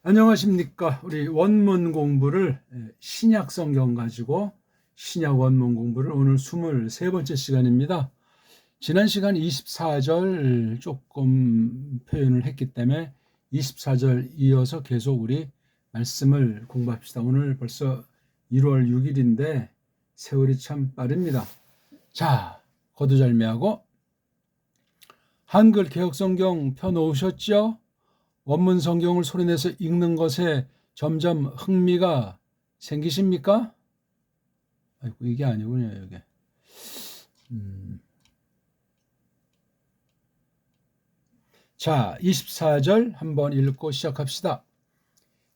안녕하십니까. 우리 원문 공부를 신약 성경 가지고 신약 원문 공부를 오늘 23번째 시간입니다. 지난 시간 24절 조금 표현을 했기 때문에 24절 이어서 계속 우리 말씀을 공부합시다. 오늘 벌써 1월 6일인데 세월이 참 빠릅니다. 자, 거두절미하고 한글 개혁성경 펴놓으셨죠? 원문 성경을 소리내서 읽는 것에 점점 흥미가 생기십니까? 아이고, 이게 아니군요, 이게. 자, 24절 한번 읽고 시작합시다.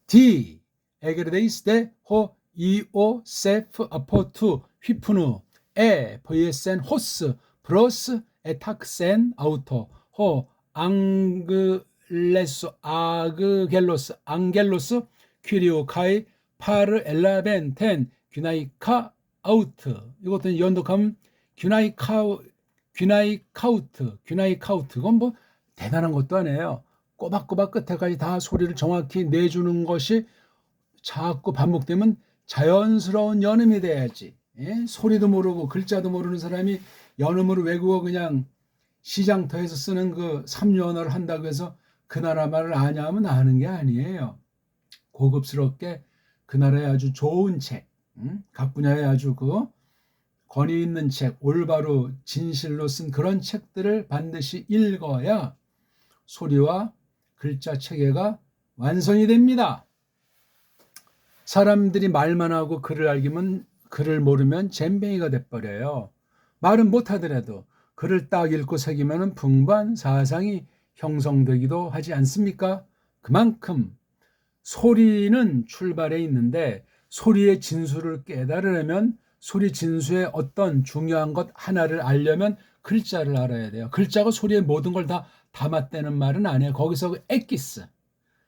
D, 에게르데이스 데 호 이오 세프 아포투 휘푸누 에 보이에센 호스 브로스 에탁센 아우토 호 앙글레스 아그겔로스 앙겔로스 퀴리오카이 파르 엘라벤 텐 귀나이카 아우트. 이것도 연독하면 귀나이카우트. 이건 뭐 대단한 것도 아니에요. 꼬박꼬박 끝에까지 다 소리를 정확히 내주는 것이 자꾸 반복되면 자연스러운 연음이 돼야지. 예? 소리도 모르고 글자도 모르는 사람이 연음으로 외국어 그냥 시장터에서 쓰는 그 삼류언어를 한다고 해서 그 나라 말을 아냐 하면 아는 게 아니에요. 고급스럽게 그 나라의 아주 좋은 책, 각 분야에 아주 그 권위 있는 책, 올바로 진실로 쓴 그런 책들을 반드시 읽어야 소리와 글자 체계가 완성이 됩니다. 사람들이 말만 하고 글을 모르면 젬병이가 돼버려요. 말은 못하더라도 글을 딱 읽고 새기면 풍부한 사상이 형성되기도 하지 않습니까? 그만큼 소리는 출발해 있는데 소리의 진수를 깨달으려면 소리 진수의 어떤 중요한 것 하나를 알려면 글자를 알아야 돼요. 글자가 소리의 모든 걸 다 담았다는 말은 아니에요. 거기서 엑기스,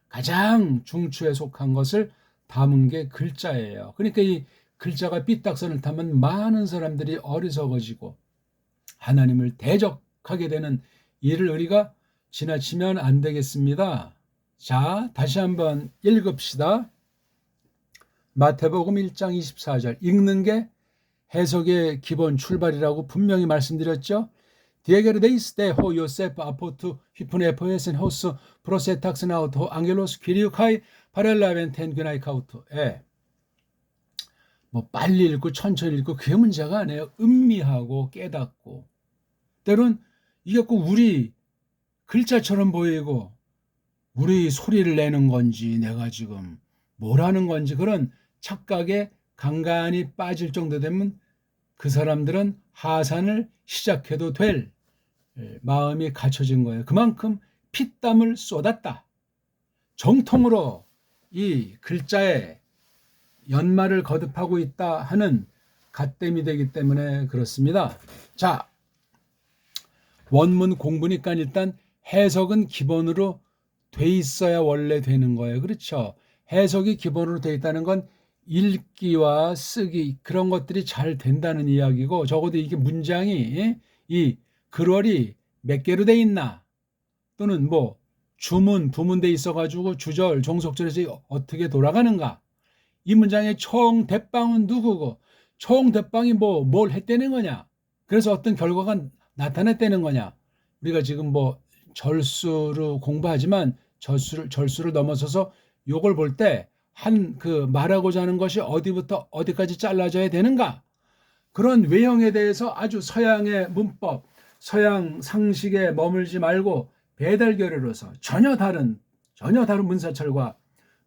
가장 중추에 속한 것을 담은 게 글자예요. 그러니까 이 글자가 삐딱선을 타면 많은 사람들이 어리석어지고 하나님을 대적하게 되는 일을 우리가 지나치면 안 되겠습니다. 자, 다시 한번 읽읍시다. 마태복음 1장 24절. 읽는 게 해석의 기본 출발이라고 분명히 말씀드렸죠. 디에게르데이스 데 호 요세프 아포투 휘푸네 포에센 호스 프로세탁스나우토 앙겔로스 퀴리우카이 파렐라벤 텐규나이카우토. 뭐 빨리 읽고 천천히 읽고 그게 문제가 아니에요. 음미하고 깨닫고. 때론 이게 꼭 우리 글자처럼 보이고 우리 소리를 내는 건지 내가 지금 뭘 하는 건지 그런 착각에 간간히 빠질 정도 되면 그 사람들은 하산을 시작해도 될 마음이 갖춰진 거예요. 그만큼 피땀을 쏟았다. 정통으로 이 글자에 연말을 거듭하고 있다 하는 갓댐이 되기 때문에 그렇습니다. 자, 원문 공부니까 일단 해석은 기본으로 돼 있어야 원래 되는 거예요. 그렇죠? 해석이 기본으로 돼 있다는 건 읽기와 쓰기 그런 것들이 잘 된다는 이야기고, 적어도 이게 문장이 이 글월이 몇 개로 돼 있나, 또는 뭐 주문 부문 돼 있어 가지고 주절 종속절에서 어떻게 돌아가는가, 이 문장의 총 대빵은 누구고 총 대빵이 뭘 했다는 거냐, 그래서 어떤 결과가 나타났다는 거냐. 우리가 지금 뭐 절수로 공부하지만 절수를 넘어서서 요걸 볼 때 그 말하고자 하는 것이 어디부터 어디까지 잘라져야 되는가, 그런 외형에 대해서 아주 서양의 문법, 서양 상식에 머물지 말고 배달결의로서 전혀 다른 문사철과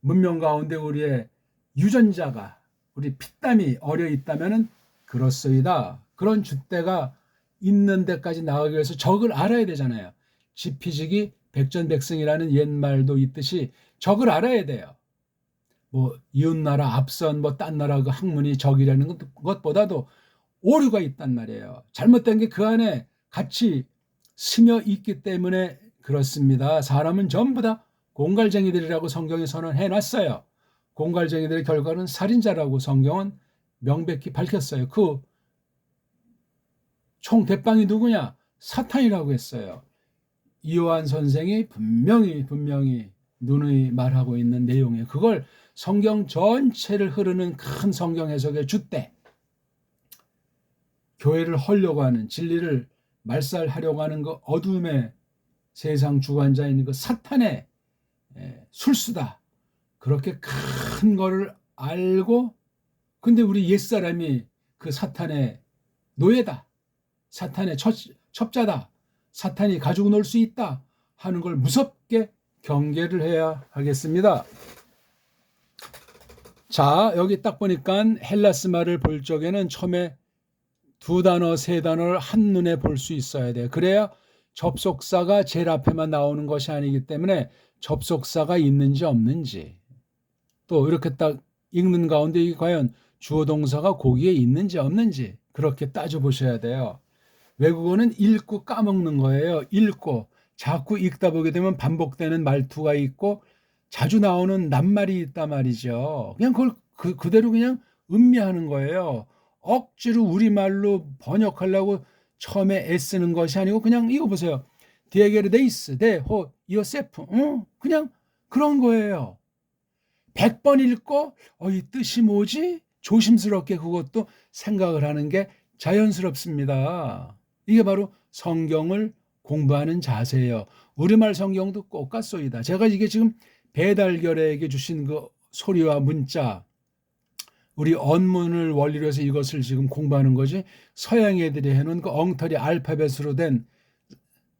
문명 가운데 우리의 유전자가, 우리 피땀이 어려 있다면 그렇소이다. 그런 줏대가 있는 데까지 나가기 위해서 적을 알아야 되잖아요. 지피지기 백전백승이라는 옛말도 있듯이 적을 알아야 돼요. 뭐 이웃나라 앞선 딴 나라 그 학문이 적이라는 것보다도 오류가 있단 말이에요. 잘못된 게 그 안에 같이 스며 있기 때문에 그렇습니다. 사람은 전부 다 공갈쟁이들이라고 성경에 선언해 놨어요. 공갈쟁이들의 결과는 살인자라고 성경은 명백히 밝혔어요. 그 총 대빵이 누구냐? 사탄이라고 했어요. 이요한 선생이 분명히 누누이 말하고 있는 내용이에요. 그걸 성경 전체를 흐르는 큰 성경 해석의 주대, 교회를 헐려고 하는, 진리를 말살하려고 하는 그 어둠의 세상 주관자인 그 사탄의 술수다. 그렇게 큰 거를 알고, 근데 우리 옛사람이 그 사탄의 노예다, 사탄의 첩자다, 사탄이 가지고 놀 수 있다 하는 걸 무섭게 경계를 해야 하겠습니다. 자, 여기 딱 보니까 헬라스 말을 볼 적에는 처음에 두 단어, 세 단어를 한눈에 볼 수 있어야 돼요. 그래야 접속사가 제일 앞에만 나오는 것이 아니기 때문에 접속사가 있는지 없는지, 또 이렇게 딱 읽는 가운데 이게 과연 주어 동사가 거기에 있는지 없는지 그렇게 따져보셔야 돼요. 외국어는 읽고 까먹는 거예요. 읽고 자꾸 읽다 보게 되면 반복되는 말투가 있고 자주 나오는 낱말이 있단 말이죠. 그냥 그걸 그대로 그냥 음미하는 거예요. 억지로 우리말로 번역하려고 처음에 애쓰는 것이 아니고 그냥 이거 보세요. 디에게르 데이스, 데호, 이오세프, 그냥 그런 거예요. 100번 읽고 이 뜻이 뭐지? 조심스럽게 그것도 생각을 하는 게 자연스럽습니다. 이게 바로 성경을 공부하는 자세예요. 우리말 성경도 똑같소이다. 제가 이게 지금 배달결에게 주신 그 소리와 문자, 우리 언문을 원리로 해서 이것을 지금 공부하는 거지, 서양 애들이 해놓은 그 엉터리 알파벳으로 된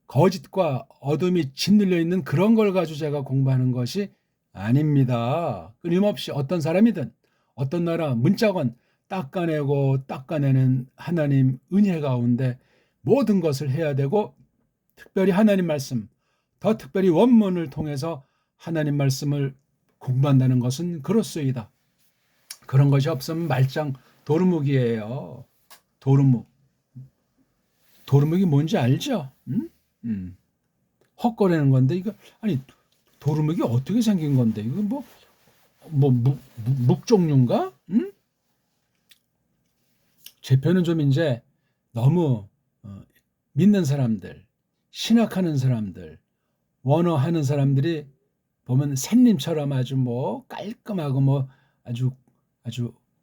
거짓과 어둠이 짓눌려 있는 그런 걸 가지고 제가 공부하는 것이 아닙니다. 끊임없이 어떤 사람이든 어떤 나라 문자건 닦아내고 닦아내는 하나님 은혜 가운데 모든 것을 해야 되고, 특별히 하나님 말씀, 더 특별히 원문을 통해서 하나님 말씀을 공부한다는 것은 그렇소이다. 그런 것이 없으면 말짱 도루묵이에요. 도루묵. 도루묵이 뭔지 알죠? 헛거리는 건데, 이거 아니 도루묵이 어떻게 생긴 건데, 이거 묵 종류인가? 제 편은 좀 이제 너무 믿는 사람들, 신학하는 사람들, 원어하는 사람들이 보면 샌님처럼 아주 깔끔하고 아주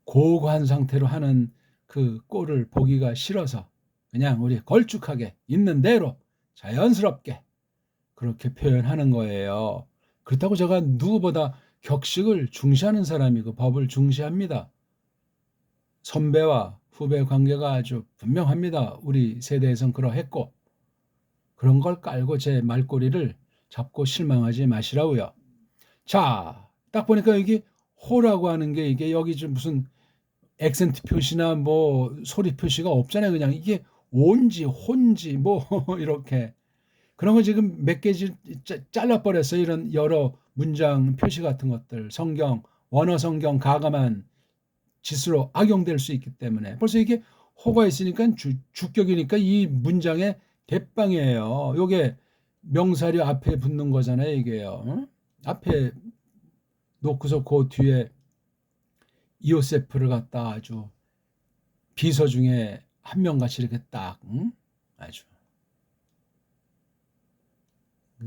고고한 상태로 하는 그 꼴을 보기가 싫어서 그냥 우리 걸쭉하게 있는 대로 자연스럽게 그렇게 표현하는 거예요. 그렇다고 제가 누구보다 격식을 중시하는 사람이고 법을 중시합니다. 선배와 후배 관계가 아주 분명합니다. 우리 세대에선 그러했고, 그런 걸 깔고 제 말꼬리를 잡고 실망하지 마시라고요. 자, 딱 보니까 여기 호라고 하는 게 이게 여기 좀 무슨 액센트 표시나 소리 표시가 없잖아요. 그냥 이게 온지 혼지 이렇게 그런 거 지금 몇 개 잘라버렸어요. 이런 여러 문장 표시 같은 것들, 성경 원어 성경 가감한 짓으로 악용될 수 있기 때문에 벌써 이게 호가 있으니까 주격이니까 이 문장의 대빵이에요. 요게 명사류 앞에 붙는 거잖아요. 이게요. 앞에 놓고서 그 뒤에 이오세프를 갖다 아주 비서 중에 한 명같이 이렇게 딱 아주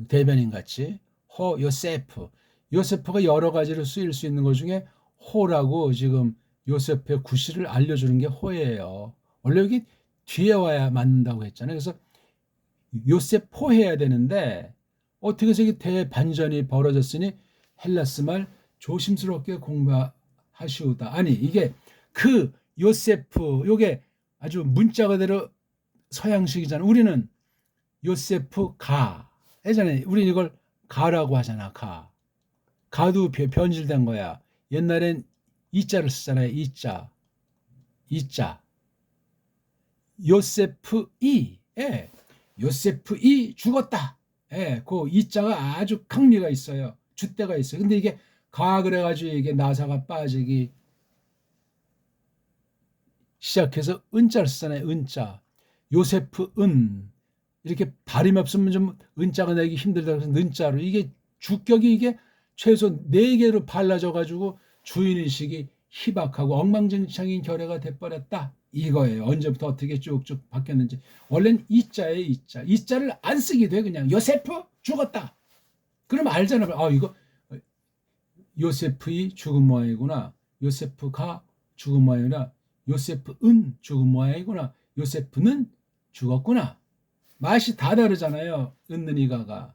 대변인 같이 호 요세프. 요세프가 여러 가지로 쓰일 수 있는 것 중에 호라고 지금 요셉의 구실을 알려주는 게 호예요. 원래 여기 뒤에 와야 맞는다고 했잖아요. 그래서 요셉호 해야 되는데 어떻게 해서 이게 대반전이 벌어졌으니 헬라스 말 조심스럽게 공부하시오다. 아니 이게 그 요세프 요게 아주 문자 그대로 서양식이잖아. 우리는 요세프 가 예전에 우리는 이걸 가라고 하잖아. 가도 변질된 거야. 옛날엔 이자를 쓰잖아요. 이자 요세프 요세프 죽었다. 그 이자가 아주 강미가 있어요. 줏대가 있어요. 근데 이게 가 그래가지고 이게 나사가 빠지기 시작해서 은자를 쓰잖아요. 은자 요세프 이렇게 발음이 없으면 좀 은자가 내기 힘들다 그래서 는자로 이게 주격이 이게 최소 4개로 발라져 가지고 주인의식이 희박하고 엉망진창인 결례가 돼버렸다 이거예요. 언제부터 어떻게 쭉쭉 바뀌었는지. 원래는 이자예요. 이자를 안 쓰기도 해. 그냥 요세프 죽었다. 그럼 알잖아. 아, 이거 요세프의 죽은 모양이구나. 요세프가 죽은 모양이구나. 요세프은 죽은 모양이구나. 요세프는 죽었구나. 맛이 다 다르잖아요. 은는 이가가.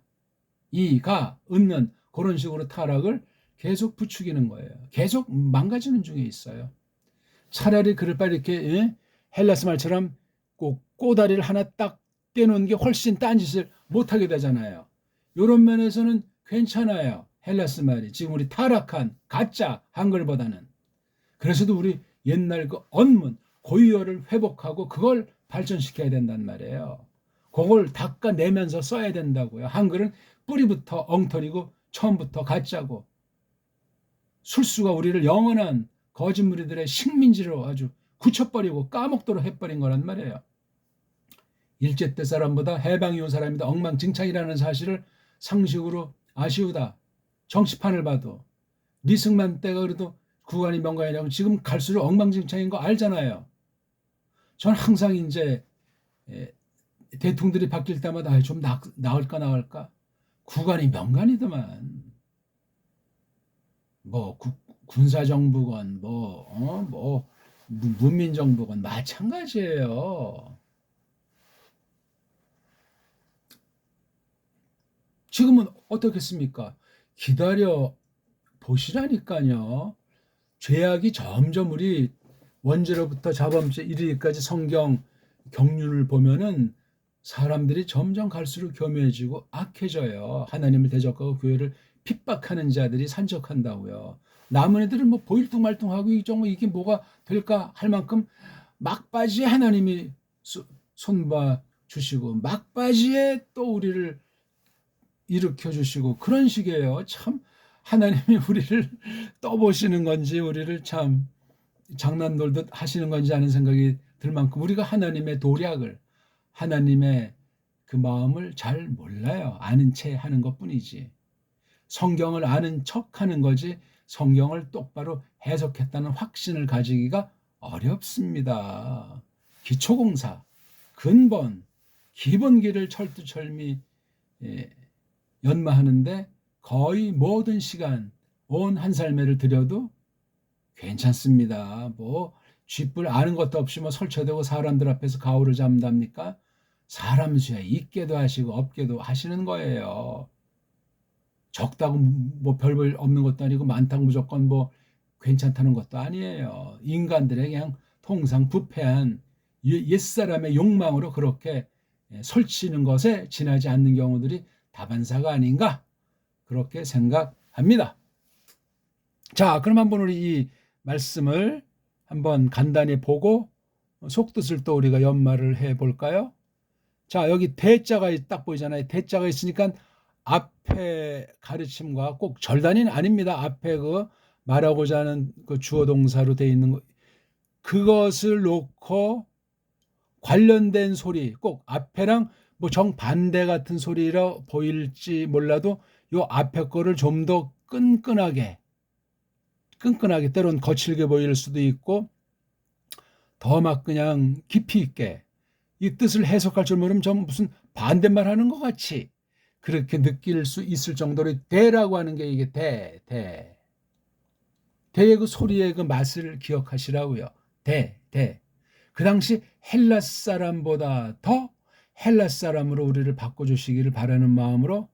이가, 은는 그런 식으로 타락을 계속 부추기는 거예요. 계속 망가지는 중에 있어요. 차라리 그를 빨리 이렇게 헬라스 말처럼 꼭 꼬다리를 하나 딱 떼놓은 게 훨씬 딴짓을 못하게 되잖아요. 이런 면에서는 괜찮아요. 헬라스 말이 지금 우리 타락한 가짜 한글보다는. 그래서도 우리 옛날 그 언문 고유어를 회복하고 그걸 발전시켜야 된단 말이에요. 그걸 닦아내면서 써야 된다고요. 한글은 뿌리부터 엉터리고 처음부터 가짜고 술수가 우리를 영원한 거짓무리들의 식민지로 아주 굳혀버리고 까먹도록 해버린 거란 말이에요. 일제 때 사람보다 해방 이후 사람이 더 엉망진창이라는 사실을 상식으로 아시우다. 정치판을 봐도 리승만 때가 그래도 구간이 명가이라고 지금 갈수록 엉망진창인 거 알잖아요. 전 항상 이제 대통령들이 바뀔 때마다 좀 나을까 구간이 명간이더만. 뭐 군사정부건 뭐 문민정부건 마찬가지예요. 지금은 어떻겠습니까? 기다려 보시라니까요. 죄악이 점점 우리 원죄로부터 자범죄 이르기까지 성경 경륜을 보면은 사람들이 점점 갈수록 교묘해지고 악해져요. 하나님을 대적하고 교회를 핍박하는 자들이 산적한다고요. 남은 애들은 뭐 보일뚱말뚱하고 이게 뭐가 될까 할 만큼 막바지에 하나님이 손봐 주시고 막바지에 또 우리를 일으켜 주시고 그런 식이에요. 참 하나님이 우리를 떠보시는 건지 우리를 참 장난 놀듯 하시는 건지 하는 생각이 들 만큼 우리가 하나님의 도략을 하나님의 그 마음을 잘 몰라요. 아는 채 하는 것뿐이지. 성경을 아는 척하는 거지 성경을 똑바로 해석했다는 확신을 가지기가 어렵습니다. 기초공사, 근본, 기본기를 철두철미 연마하는데 거의 모든 시간 온 한 삶을 들여도 괜찮습니다. 뭐 쥐뿔 아는 것도 없이 뭐 설쳐대고 사람들 앞에서 가오를 잡답니까? 사람 수에 있게도 하시고 없게도 하시는 거예요. 적다고 뭐 별볼 없는 것도 아니고 많다고 무조건 뭐 괜찮다는 것도 아니에요. 인간들의 그냥 통상 부패한 옛사람의 욕망으로 그렇게 설치는 것에 지나지 않는 경우들이 다반사가 아닌가 그렇게 생각합니다. 자, 그럼 한번 우리 이 말씀을 한번 간단히 보고 속뜻을 또 우리가 연말을 해볼까요? 자, 여기 대자가 딱 보이잖아요. 대자가 있으니까 앞에 가르침과 꼭 절단이 아닙니다. 앞에 그 말하고자 하는 그 주어 동사로 되어 있는 거 그것을 놓고 관련된 소리 꼭 앞에랑 뭐 정반대 같은 소리라 보일지 몰라도 요 앞에 거를 좀 더 끈끈하게 때론 거칠게 보일 수도 있고 더 막 그냥 깊이 있게 이 뜻을 해석할 줄 모르면 좀 무슨 반대말 하는 것 같이 그렇게 느낄 수 있을 정도로 대라고 하는 게 이게 대의 그 소리의 그 맛을 기억하시라고요. 대. 그 당시 헬라스 사람보다 더 헬라스 사람으로 우리를 바꿔주시기를 바라는 마음으로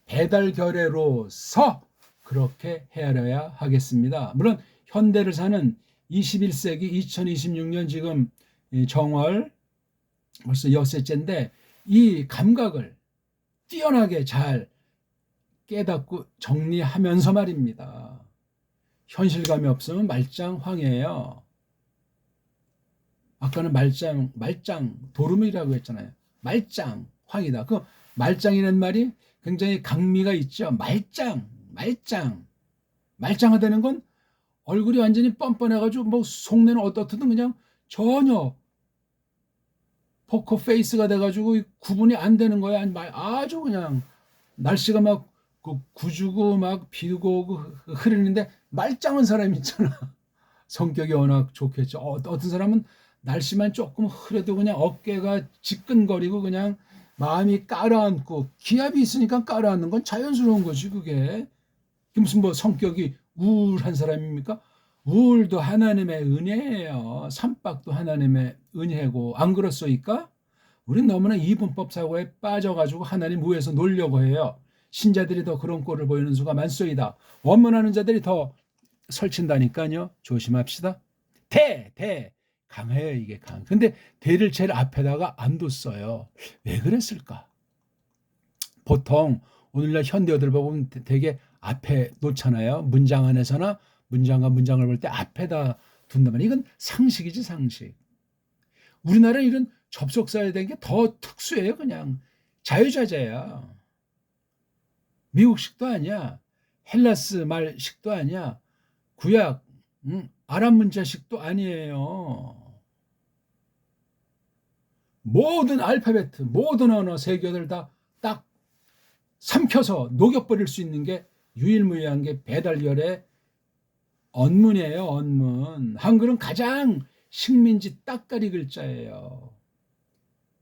배달결례로서 그렇게 헤아려야 하겠습니다. 물론 현대를 사는 21세기 2026년 지금 정월 벌써 엿새째인데 이 감각을 뛰어나게 잘 깨닫고 정리하면서 말입니다. 현실감이 없으면 말짱황이에요. 아까는 말짱 도루묵이라고 했잖아요. 말짱황이다. 그 말짱이라는 말이 굉장히 강미가 있죠. 말짱하다는 건 얼굴이 완전히 뻔뻔해가지고 뭐 속내는 어떻든 그냥 전혀 포커 페이스가 돼가지고 구분이 안 되는 거야. 아주 그냥 날씨가 막 구주고 막 비고 흐르는데 말짱한 사람이 있잖아. 성격이 워낙 좋겠죠. 어떤 사람은 날씨만 조금 흐려도 그냥 어깨가 지끈거리고 그냥 마음이 깔아앉고 기압이 있으니까 깔아앉는 건 자연스러운 거지 그게. 무슨 뭐 성격이 우울한 사람입니까? 우울도 하나님의 은혜예요. 삼박도 하나님의 은혜고 안 그렇소이까? 우린 너무나 이분법 사고에 빠져가지고 하나님 위에서 놀려고 해요. 신자들이 더 그런 꼴을 보이는 수가 많소이다. 원문하는 자들이 더 설친다니까요. 조심합시다. 강해요 이게 강. 근데 대를 제일 앞에다가 안 뒀어요. 왜 그랬을까? 보통 오늘날 현대어들 보면 되게 앞에 놓잖아요. 문장 안에서나 문장과 문장을 볼 때 앞에다 둔단 말이에요. 이건 상식이지 상식. 우리나라는 이런 접속사에 대한 게 더 특수해요. 그냥 자유자재야. 미국식도 아니야. 헬라스 말식도 아니야. 구약 아랍 문자식도 아니에요. 모든 알파벳, 모든 언어 세계어들 다 딱 삼켜서 녹여버릴 수 있는 게 유일무이한 게 배달열의 언문이에요. 언문. 한글은 가장 식민지 따까리 글자예요.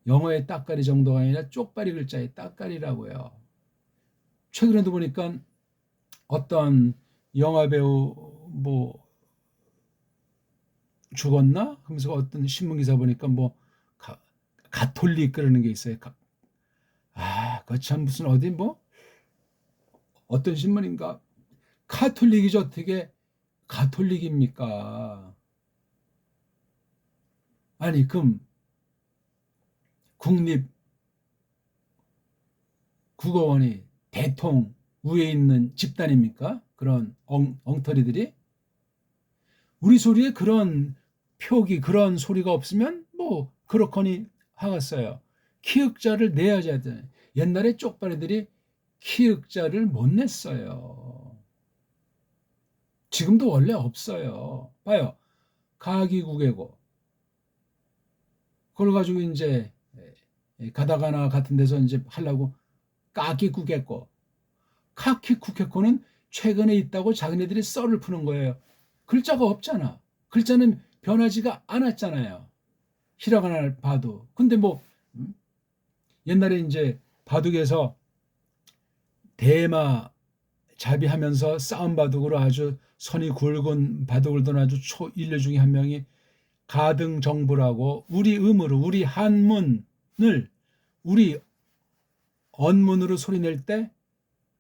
영어의 따까리 정도가 아니라 쪽파리 글자의 따까리라고요. 최근에도 보니까 어떤 영화배우 뭐 죽었나? 하면서 어떤 신문기사 보니까 뭐 가톨릭 그러는 게 있어요. 그거 참 무슨 어디 뭐 어떤 신문인가? 카톨릭이죠. 어떻게 가톨릭입니까? 아니 그럼 국립국어원이 대통 위에 있는 집단입니까? 그런 엉터리들이 우리 소리에 그런 표기 그런 소리가 없으면 뭐 그렇거니 하겠어요. 키읔자를 내야지 하잖아요. 옛날에 쪽발이들이 키읔자를 못 냈어요. 지금도 원래 없어요. 봐요. 가기국애고 그걸 가지고 이제 가다가나 같은 데서 이제 하려고 까기국애고 카키쿠케코는 최근에 있다고 자기네들이 썰을 푸는 거예요. 글자가 없잖아. 글자는 변하지가 않았잖아요. 히라가나를 봐도. 근데 뭐 옛날에 이제 바둑에서 대마 자비하면서 싸움 바둑으로 아주 선이 굵은 바둑을 둔 아주 초인류 중에 한 명이 가등정부라고 우리 음으로 우리 한문을 우리 언문으로 소리낼 때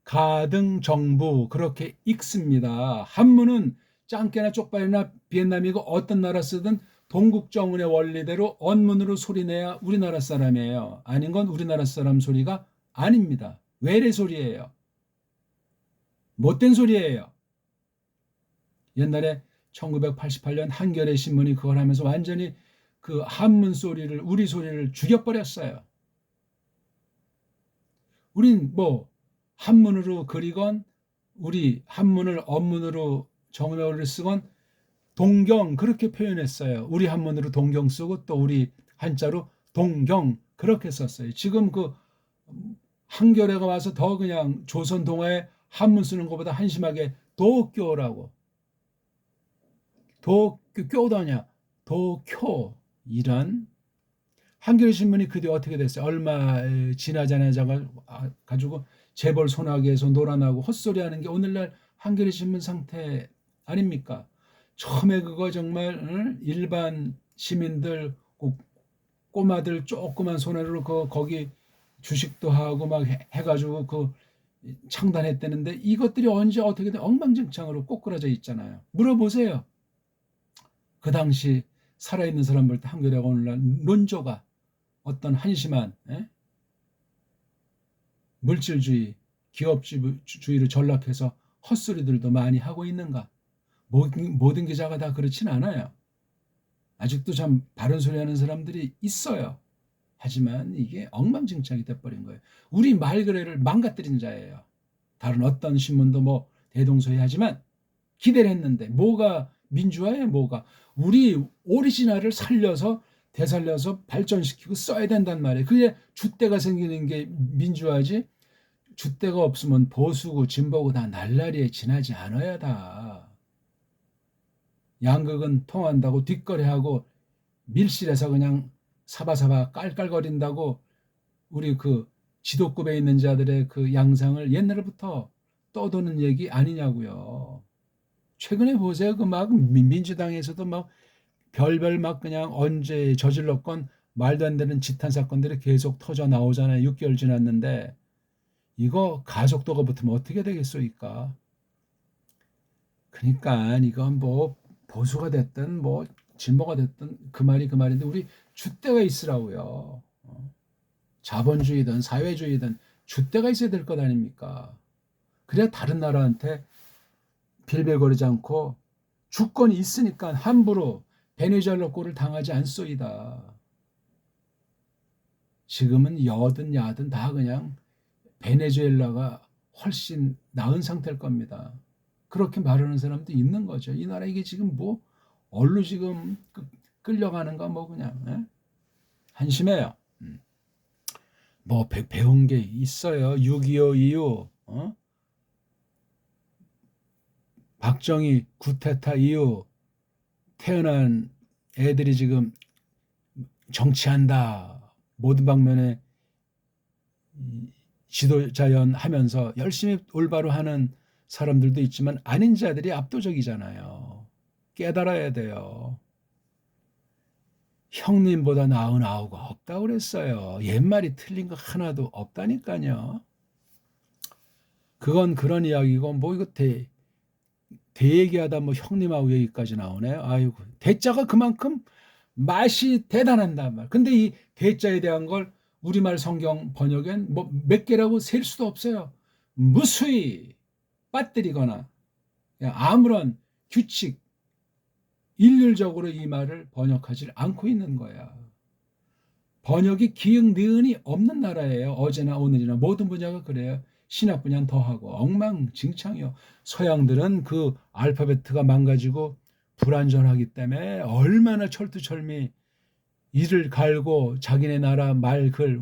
가등정부 그렇게 읽습니다. 한문은 짱깨나 쪽발이나 비엔남이고 어떤 나라 쓰든 동국정운의 원리대로 언문으로 소리내야 우리나라 사람이에요. 아닌 건 우리나라 사람 소리가 아닙니다. 외래 소리예요. 못된 소리예요. 옛날에 1988년 한겨레 신문이 그걸 하면서 완전히 그 한문 소리를 우리 소리를 죽여버렸어요. 우린 뭐 한문으로 그리건 우리 한문을 언문으로 정명어를 쓰건 동경 그렇게 표현했어요. 우리 한문으로 동경 쓰고 또 우리 한자로 동경 그렇게 썼어요. 지금 그 한겨레가 와서 더 그냥 조선 동화에 한문 쓰는 것보다 한심하게 도쿄라고 도쿄도냐 도쿄 이런 한겨레 신문이 그 뒤에 어떻게 됐어요? 얼마 지나지 않아 가지고 재벌 손아귀에서 놀아나고 헛소리하는 게 오늘날 한겨레 신문 상태 아닙니까? 처음에 그거 정말 일반 시민들 꼬마들 조그만 손으로 거기 주식도 하고 막 해가지고 그 창단했다는데 이것들이 언제 어떻게든 엉망진창으로 꼬꾸라져 있잖아요. 물어보세요. 그 당시 살아있는 사람 볼 때 한겨레가 오늘날 논조가 어떤 한심한 물질주의, 기업주의를 전락해서 헛소리들도 많이 하고 있는가? 모든 기자가 다 그렇진 않아요. 아직도 참 바른 소리 하는 사람들이 있어요. 하지만 이게 엉망진창이 돼버린 거예요. 우리 말그래를 망가뜨린 자예요. 다른 어떤 신문도 뭐 대동소이하지만 기대를 했는데 뭐가 민주화예요? 뭐가 우리 오리지널을 살려서 되살려서 발전시키고 써야 된단 말이에요. 그게 줏대가 생기는 게 민주화지. 줏대가 없으면 보수고 진보고 다 날라리에 지나지 않아야 다. 양극은 통한다고 뒷거래하고 밀실에서 그냥 사바사바 깔깔거린다고 우리 그 지도급에 있는 자들의 그 양상을 옛날부터 떠도는 얘기 아니냐고요. 최근에 보세요. 그 막 민주당에서도 막 별별 막 그냥 언제 저질렀건 말도 안 되는 집단 사건들이 계속 터져 나오잖아요. 6개월 지났는데 이거 가속도가 붙으면 어떻게 되겠소이까? 그러니까 이건 뭐 보수가 됐든 뭐 진보가 됐든 그 말이 그 말인데 우리 줏대가 있으라고요. 자본주의든 사회주의든 줏대가 있어야 될 것 아닙니까? 그래야 다른 나라한테 빌빌거리지 않고 주권이 있으니까 함부로 베네수엘라 꼴을 당하지 않소이다. 지금은 여든 야든 다 그냥 베네수엘라가 훨씬 나은 상태일 겁니다. 그렇게 말하는 사람도 있는 거죠. 이 나라 이게 지금 뭐 얼로 지금 끌려가는가 뭐 그냥 한심해요. 뭐 배운 게 있어요. 6.25 이후 박정희 구테타 이후 태어난 애들이 지금 정치한다. 모든 방면에 지도자연 하면서 열심히 올바로 하는 사람들도 있지만 아닌 자들이 압도적이잖아요. 깨달아야 돼요. 형님보다 나은 아우가 없다고 그랬어요. 옛말이 틀린 거 하나도 없다니까요. 그건 그런 이야기고 뭐 이거 대얘기하다 뭐 형님하고 얘기까지 나오네요. 아이고 대자가 그만큼 맛이 대단한단 말. 근데 이 대자에 대한 걸 우리말 성경 번역엔 뭐 몇 개라고 셀 수도 없어요. 무수히 빠뜨리거나 아무런 규칙, 일률적으로 이 말을 번역하지 않고 있는 거야. 번역이 기응, 니은이 없는 나라예요. 어제나 오늘이나 모든 분야가 그래요. 신학 분야는 더하고 엉망진창이요. 서양들은 그 알파벳가 망가지고 불완전하기 때문에 얼마나 철두철미 이를 갈고 자기네 나라 말, 글,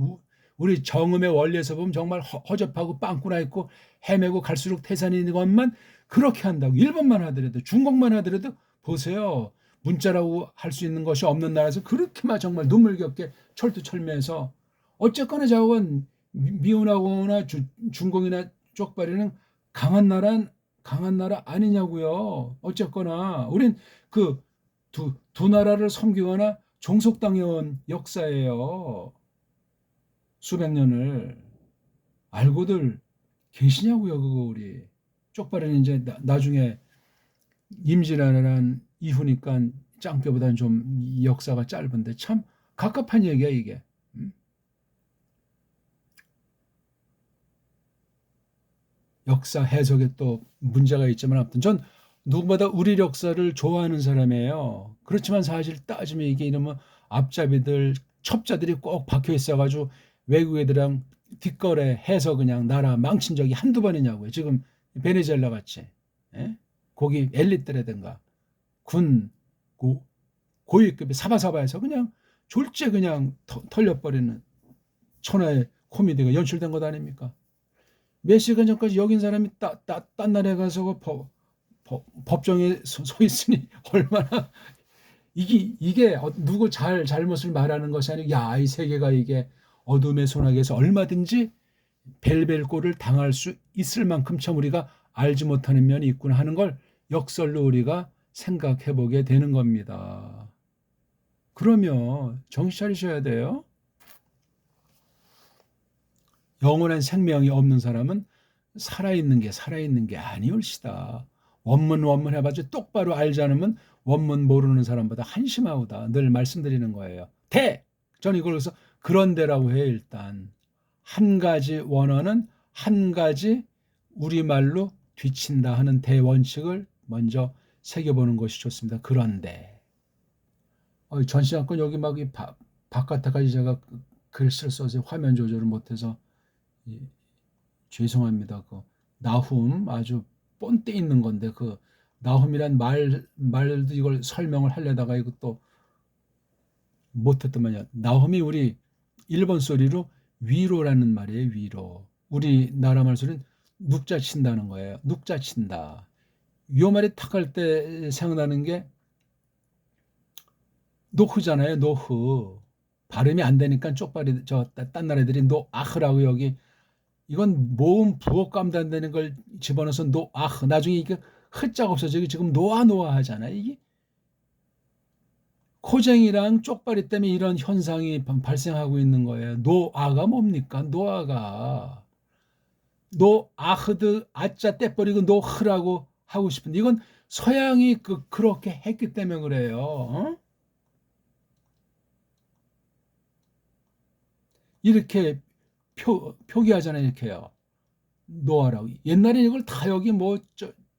우리 정음의 원리에서 보면 정말 허접하고 빵꾸나 있고 헤매고 갈수록 태산이 있는 것만 그렇게 한다고. 일본만 하더라도 중국만 하더라도 보세요. 문자라고 할 수 있는 것이 없는 나라에서 그렇게 막 정말 눈물겹게 철두철미해서 어쨌거나 저건 미운하거나 중공이나 쪽발이는 강한 나라 아니냐고요. 어쨌거나 우린 그 두 나라를 섬기거나 종속당해온 역사예요. 수백 년을 알고들 계시냐고요. 그거 우리 쪽발이는 이제 나중에 임진왜란 이후니까 짱뼈보다는 좀 역사가 짧은데 참 갑갑한 얘기야 이게. 역사 해석에 또 문제가 있지만 아무튼 전 누구보다 우리 역사를 좋아하는 사람이에요. 그렇지만 사실 따지면 이게 이러면 앞잡이들 첩자들이 꼭 박혀 있어가지고 외국 애들이랑 뒷거래 해서 그냥 나라 망친 적이 한두 번이냐고요. 지금 베네수엘라 같이 거기 엘리트라든가 군 고위급의 사바사바에서 그냥 졸제 그냥 털려버리는 천하의 코미디가 연출된 것 아닙니까? 몇 시간 전까지 여긴 사람이 딴 나라에 가서 그 법정에 서 있으니 얼마나 이게 누구 잘못을 말하는 것이 아니고 야, 이 세계가 이게 어둠의 소나기에서 얼마든지 벨벨꼴을 당할 수 있을 만큼 참 우리가 알지 못하는 면이 있구나 하는 걸 역설로 우리가 생각해 보게 되는 겁니다. 그러면 정신 차리셔야 돼요. 영원한 생명이 없는 사람은 살아있는 게 아니올시다. 원문 해봐도 똑바로 알지 않으면 원문 모르는 사람보다 한심하다. 늘 말씀드리는 거예요. 저는 이걸 그래서 그런데라고 해요. 일단 한 가지 원어는 한 가지 우리말로 뒤친다 하는 대원칙을 먼저 새겨보는 것이 좋습니다. 그런데 전시장권 여기 막 바깥에까지 제가 글씨를 써서 화면 조절을 못해서 죄송합니다. 그 나훔 아주 본때 있는 건데 그 나훔이란 말도 이걸 설명을 하려다가 이것도 못했더만요. 나훔이 우리 일본 소리로 위로라는 말이에요. 위로. 우리나라 말 소리는 눅자 친다는 거예요. 눅자 친다. 요 말이 탁 할 때 생각나는 게 노흐잖아요. 노흐. 발음이 안 되니까 쪽발이 딴 나라 애들이 노아흐라고 여기 이건 모음 부호 감도 안 되는 걸 집어넣어서 노아흐 나중에 이게 흐자가 없어지고 지금 노아 하잖아. 이게 코쟁이랑 쪽발이 때문에 이런 현상이 발생하고 있는 거예요. 노아가 뭡니까? 노아흐드 아자 떼버리고 노흐라고 하고 싶은데 이건 서양이 그렇게 했기 때문에 그래요. 어? 이렇게 표기하잖아요. 이렇게요. 노아라고. 옛날에 이걸 다 여기 뭐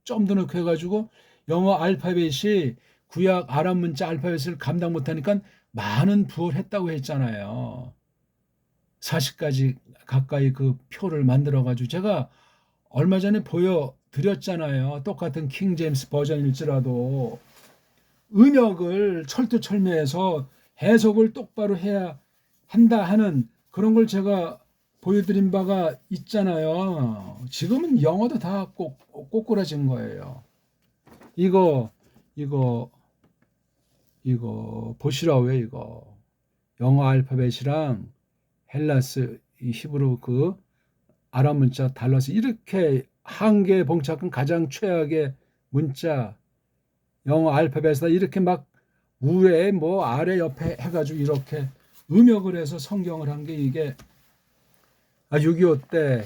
점도 넣고 해가지고 영어 알파벳이 구약 아랍 문자 알파벳을 감당 못하니까 많은 부호를 했다고 했잖아요. 40가지 가까이 그 표를 만들어가지고 제가 얼마 전에 보여드렸잖아요. 똑같은 킹 제임스 버전일지라도 음역을 철두철미해서 해석을 똑바로 해야 한다 하는 그런 걸 제가 보여드린 바가 있잖아요. 지금은 영어도 다 꼬꾸라진 거예요. 이거, 이거, 이거 보시라고요, 이거. 영어 알파벳이랑 헬라스, 이 히브리 그 아랍 문자 달라서 이렇게 한계에 봉착한 가장 최악의 문자 영어 알파벳에다 이렇게 막 위에 뭐 아래 옆에 해가지고 이렇게 음역을 해서 성경을 한 게 이게 6.25 때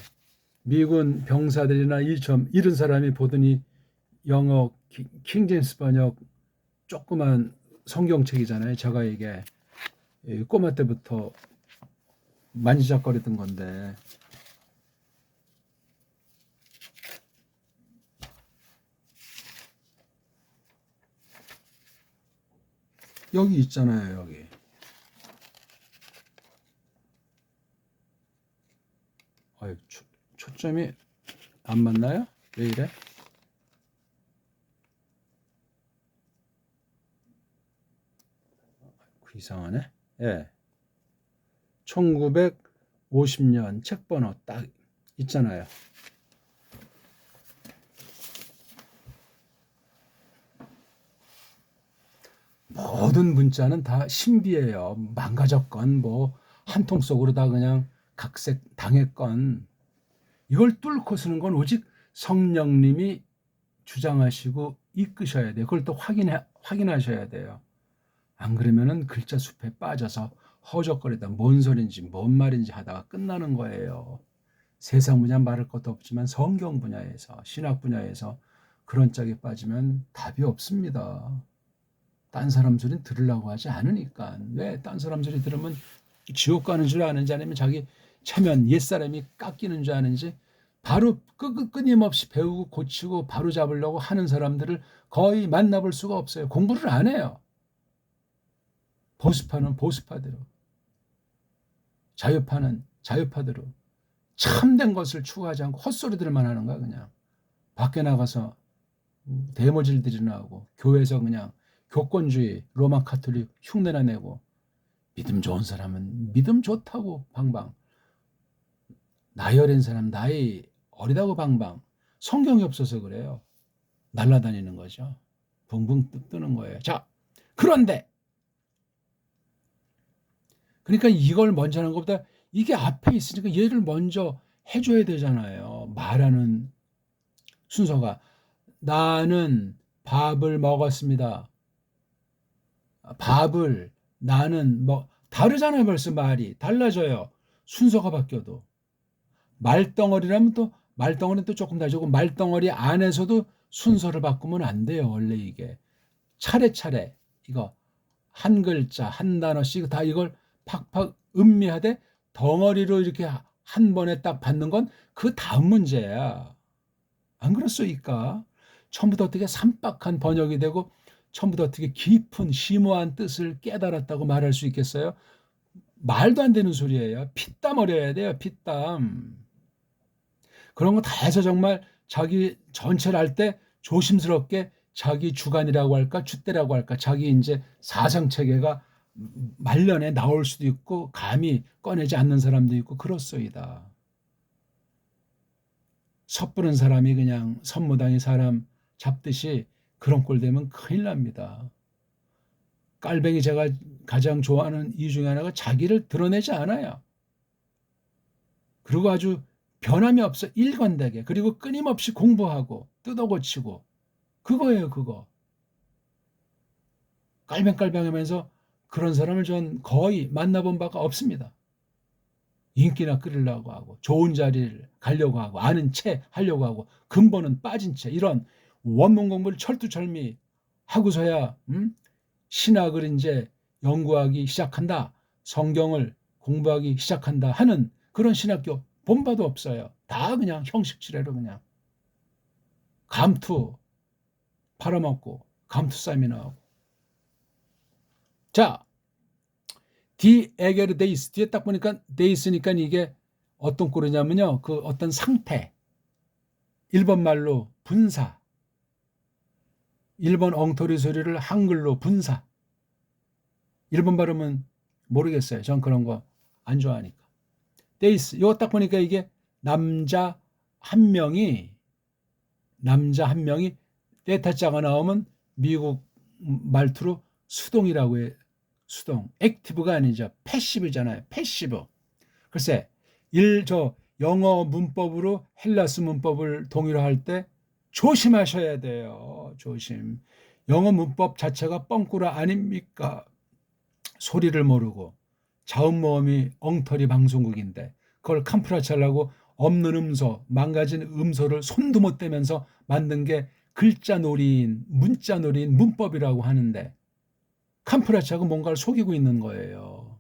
미군 병사들이나 이런 사람이 보더니 영어 킹제임스 번역 조그만 성경책이잖아요. 제가 이게 꼬마 때부터 만지작거리던 건데 여기 있잖아요. 여기 초점이 안 맞나요? 왜 이래? 이상하네. 예. 1950년 책번호 딱 있잖아요. 모든 문자는 다 신비해요. 망가졌건 뭐 한 통 속으로 다 그냥 각색 당했건 이걸 뚫고 쓰는 건 오직 성령님이 주장하시고 이끄셔야 돼요. 그걸 또 확인하셔야 돼요. 안 그러면은 글자 숲에 빠져서 허적거리다 뭔 소린지 뭔 말인지 하다가 끝나는 거예요. 세상 분야 말할 것도 없지만 성경 분야에서 신학 분야에서 그런 짝에 빠지면 답이 없습니다. 딴 사람 소리는 들으려고 하지 않으니까. 왜 딴 사람 소리 들으면 지옥 가는 줄 아는지 아니면 자기 체면 옛사람이 깎이는 줄 아는지 바로 끊임없이 배우고 고치고 바로 잡으려고 하는 사람들을 거의 만나볼 수가 없어요. 공부를 안 해요. 보수파는 보수파대로, 자유파는 자유파대로 참된 것을 추구하지 않고 헛소리들만 하는 거야 그냥. 밖에 나가서 대모질들이나 하고 교회에서 그냥 교권주의 로마 카톨릭 흉내나 내고 믿음 좋은 사람은 믿음 좋다고 방방 나이 어린 사람 나이 어리다고 방방 성경이 없어서 그래요. 날라다니는 거죠. 붕붕 뜨는 거예요. 자, 그런데 그러니까 이걸 먼저 하는 것보다 이게 앞에 있으니까 얘를 먼저 해줘야 되잖아요. 말하는 순서가 나는 밥을 먹었습니다. 밥을 나는 뭐 다르잖아요. 벌써 말이 달라져요. 순서가 바뀌어도 말덩어리라면 또 말덩어리는 또 조금 다르고 말덩어리 안에서도 순서를 바꾸면 안 돼요. 원래 이게 차례차례 이거 한 글자 한 단어씩 다 이걸 팍팍 음미하되 덩어리로 이렇게 한 번에 딱 받는 건 그 다음 문제야. 안 그렇소이까? 처음부터 어떻게 삼박한 번역이 되고 처음부터 어떻게 깊은 심오한 뜻을 깨달았다고 말할 수 있겠어요? 말도 안 되는 소리예요. 피땀 흘려야 돼요. 피땀. 그런 거 다 해서 정말 자기 전체를 할 때 조심스럽게 자기 주관이라고 할까 줏대라고 할까 자기 이제 사상 체계가 말년에 나올 수도 있고 감히 꺼내지 않는 사람도 있고 그렇소이다. 섣부른 사람이 그냥 선무당이 사람 잡듯이 그런 꼴 되면 큰일 납니다. 깔뱅이 제가 가장 좋아하는 이유 중에 하나가 자기를 드러내지 않아요. 그리고 아주 변함이 없어 일관되게. 그리고 끊임없이 공부하고 뜯어고치고. 그거예요, 그거. 깔뱅깔뱅하면서 그런 사람을 전 거의 만나본 바가 없습니다. 인기나 끌으려고 하고 좋은 자리를 가려고 하고 아는 채 하려고 하고 근본은 빠진 채 이런 원문 공부를 철두철미 하고서야 신학을 이제 연구하기 시작한다. 성경을 공부하기 시작한다 하는 그런 신학교 본 바도 없어요. 다 그냥 형식지레로 그냥 감투 팔아먹고 감투 세미나하고. 자, 디 에게르 데이스 뒤에 딱 보니까 데이스니까 이게 어떤 꼴이냐면요. 그 어떤 상태. 일본 말로 분사. 일본 엉터리 소리를 한글로 분사. 일본 발음은 모르겠어요. 전 그런 거 안 좋아하니까. 데이스. 이거 딱 보니까 이게 남자 한 명이 데이터자가 나오면 미국 말투로 수동이라고 해요. 수동. 액티브가 아니죠. 패시브잖아요. 패시브. 글쎄, 영어 문법으로 헬라스 문법을 동의로 할 때 조심하셔야 돼요. 조심. 영어 문법 자체가 뻥꾸라 아닙니까? 소리를 모르고 자음모음이 엉터리 방송국인데 그걸 캄프라치하려고 없는 음소, 망가진 음소를 손도 못 대면서 만든 게 글자 놀이인, 문자 놀이인 문법이라고 하는데 캄프라치하고 뭔가를 속이고 있는 거예요.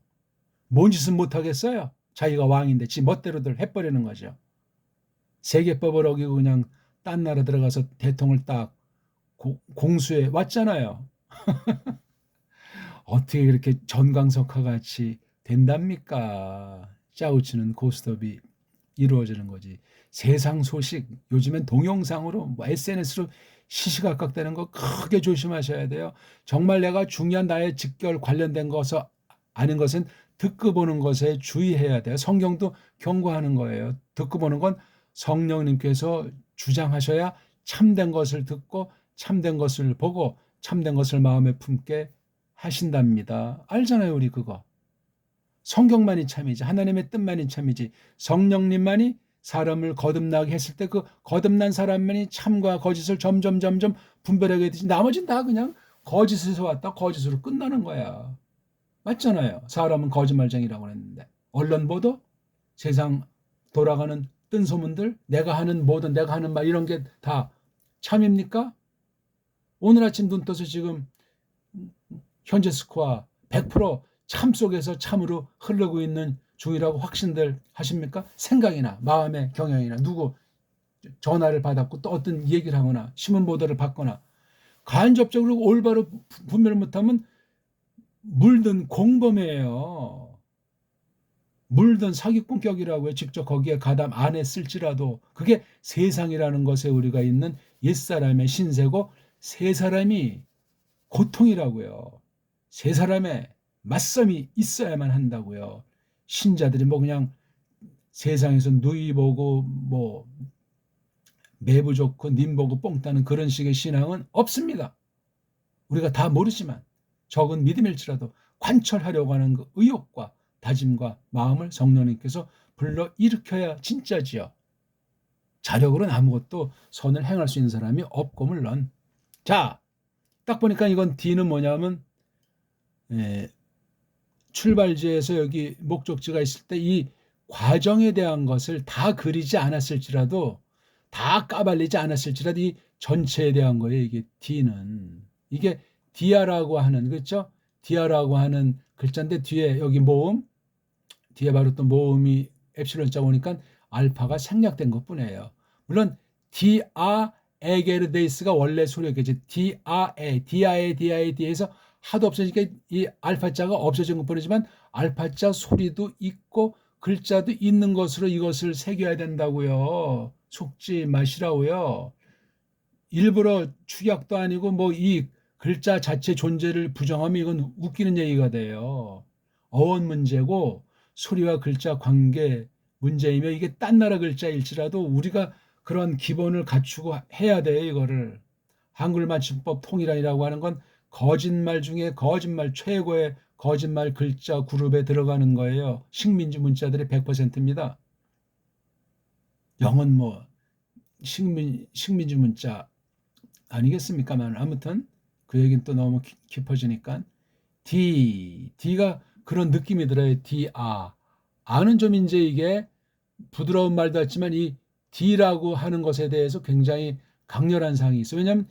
뭔 짓은 못하겠어요? 자기가 왕인데 지 멋대로들 해버리는 거죠. 세계법을 어기고 그냥 딴 나라 들어가서 대통을 딱 공수해 왔잖아요. 어떻게 그렇게 전광석화 같이 된답니까? 짜우치는 고스톱이 이루어지는 거지. 세상 소식 요즘엔 동영상으로 뭐 SNS로 시시각각되는 거 크게 조심하셔야 돼요. 정말 내가 중요한 나의 직결 관련된 것을 아는 것은 듣고 보는 것에 주의해야 돼요. 성경도 경고하는 거예요. 듣고 보는 건 성령님께서 주장하셔야 참된 것을 듣고 참된 것을 보고 참된 것을 마음에 품게 하신답니다. 알잖아요, 우리 그거. 성경만이 참이지 하나님의 뜻만이 참이지 성령님만이 사람을 거듭나게 했을 때 그 거듭난 사람만이 참과 거짓을 점점 분별하게 되지 나머지는 다 그냥 거짓에서 왔다 거짓으로 끝나는 거야. 맞잖아요. 사람은 거짓말쟁이라고 했는데 언론 보도 세상 돌아가는 뜬 소문들 내가 하는 모든 내가 하는 말 이런 게 다 참입니까? 오늘 아침 눈 떠서 지금 현재 스코어 100%참 속에서 참으로 흐르고 있는 중이라고 확신들 하십니까? 생각이나 마음의 경향이나 누구 전화를 받았고 또 어떤 얘기를 하거나 신문 보도를 받거나 간접적으로 올바로 분별 못하면 물든 공범이에요. 물든 사기꾼격이라고 해 직접 거기에 가담 안 했을지라도 그게 세상이라는 것에 우리가 있는 옛사람의 신세고 새 사람이 고통이라고요. 세 사람의 맞섬이 있어야만 한다고요. 신자들이 뭐 그냥 세상에서 누이 보고 뭐 매부 좋고 님 보고 뽕 따는 그런 식의 신앙은 없습니다. 우리가 다 모르지만 적은 믿음일지라도 관철하려고 하는 그 의욕과 다짐과 마음을 성령님께서 불러 일으켜야 진짜지요. 자력으로는 아무것도 선을 행할 수 있는 사람이 없고 물론. 자, 딱 보니까 이건 D는 뭐냐면 출발지에서 여기 목적지가 있을 때 이 과정에 대한 것을 다 그리지 않았을지라도 다 까발리지 않았을지라도 이 전체에 대한 거예요. 이게 D는 이게 디아라고 하는 그렇죠? 디아라고 하는 글자인데 뒤에 여기 모음 뒤에 바로 또 모음이 엡실론 자 오니까 알파가 생략된 것뿐이에요. 물론 디아 에게르데이스가 원래 소리였겠지. 디아에서 하도 없어지니까 이 알파자가 없어진 것뿐이지만 알파자 소리도 있고 글자도 있는 것으로 이것을 새겨야 된다고요. 속지 마시라고요. 일부러 축약도 아니고 뭐 이 글자 자체 존재를 부정하면 이건 웃기는 얘기가 돼요. 어원 문제고 소리와 글자 관계 문제이며 이게 딴 나라 글자일지라도 우리가 그런 기본을 갖추고 해야 돼요. 이거를 한글 맞춤법 통일이라고 하는 건 거짓말 중에 거짓말 최고의 거짓말 글자 그룹에 들어가는 거예요. 식민지 문자들의 100%입니다. 영은 뭐 식민지 문자 아니겠습니까만 아무튼 그 얘기는 또 너무 깊어지니까 D가 그런 느낌이 들어요. 아는 좀 이제 이게 부드러운 말도 같지만 이 D라고 하는 것에 대해서 굉장히 강렬한 사항이 있어요. 왜냐하면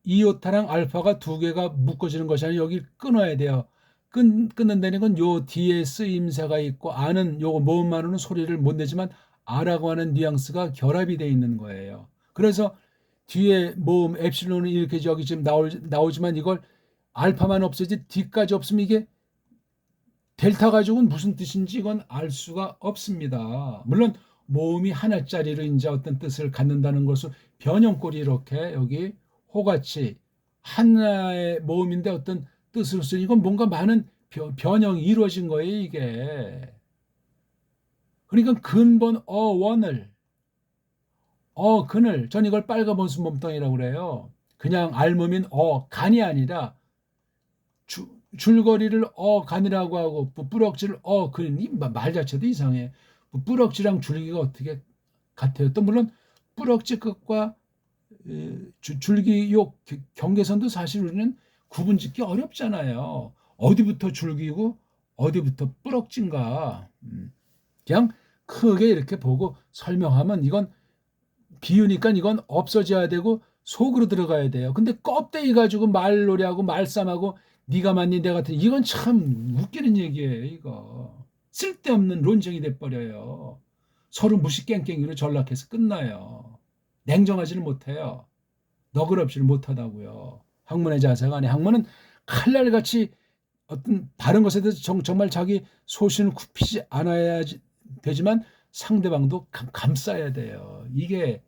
이오타랑 알파가 두 개가 묶어지는 것이 아니라 여기 끊어야 돼요. 끊는다는 건 요 뒤에 쓰임새가 있고 아는 요거 모음만으로는 소리를 못 내지만 아라고 하는 뉘앙스가 결합이 되어 있는 거예요. 그래서 뒤에 모음 엡실론은 이렇게 저기 지금 나오지만 이걸 알파만 없어지 D까지 없으면 이게 델타 가지고는 무슨 뜻인지 이건 알 수가 없습니다. 물론 모음이 하나짜리로 이제 어떤 뜻을 갖는다는 것을 변형꼴이 이렇게 여기 호같이 하나의 모음인데 어떤 뜻을 쓰니 이건 뭔가 많은 변형이 이루어진 거예요, 이게. 그러니까 근본 어원을 근을 전 이걸 빨가벗은 몸뚱이라고 그래요. 그냥 알몸인 간이 아니라 줄거리를 간이라고 하고 뿌럭지를 말 자체도 이상해. 뿌럭지랑 줄기가 어떻게 같아요? 또 물론 뿌럭지 끝과 줄기 요 경계선도 사실 우리는 구분짓기 어렵잖아요. 어디부터 줄기고 어디부터 뿌럭진가. 그냥 크게 이렇게 보고 설명하면 이건 비유니까 이건 없어져야 되고 속으로 들어가야 돼요. 근데 껍데기 가지고 말놀이하고 말싸움하고 네가 맞니 내가 같은 이건 참 웃기는 얘기예요. 이거 쓸데없는 논쟁이 돼버려요. 서로 무시깽깽이로 전락해서 끝나요. 냉정하지는 못해요. 너그럽지를 못하다고요. 학문의 자세가 아니 학문은 칼날같이 어떤 바른 것에 대해서 정말 자기 소신을 굽히지 않아야 되지만 상대방도 감싸야 돼요. 이게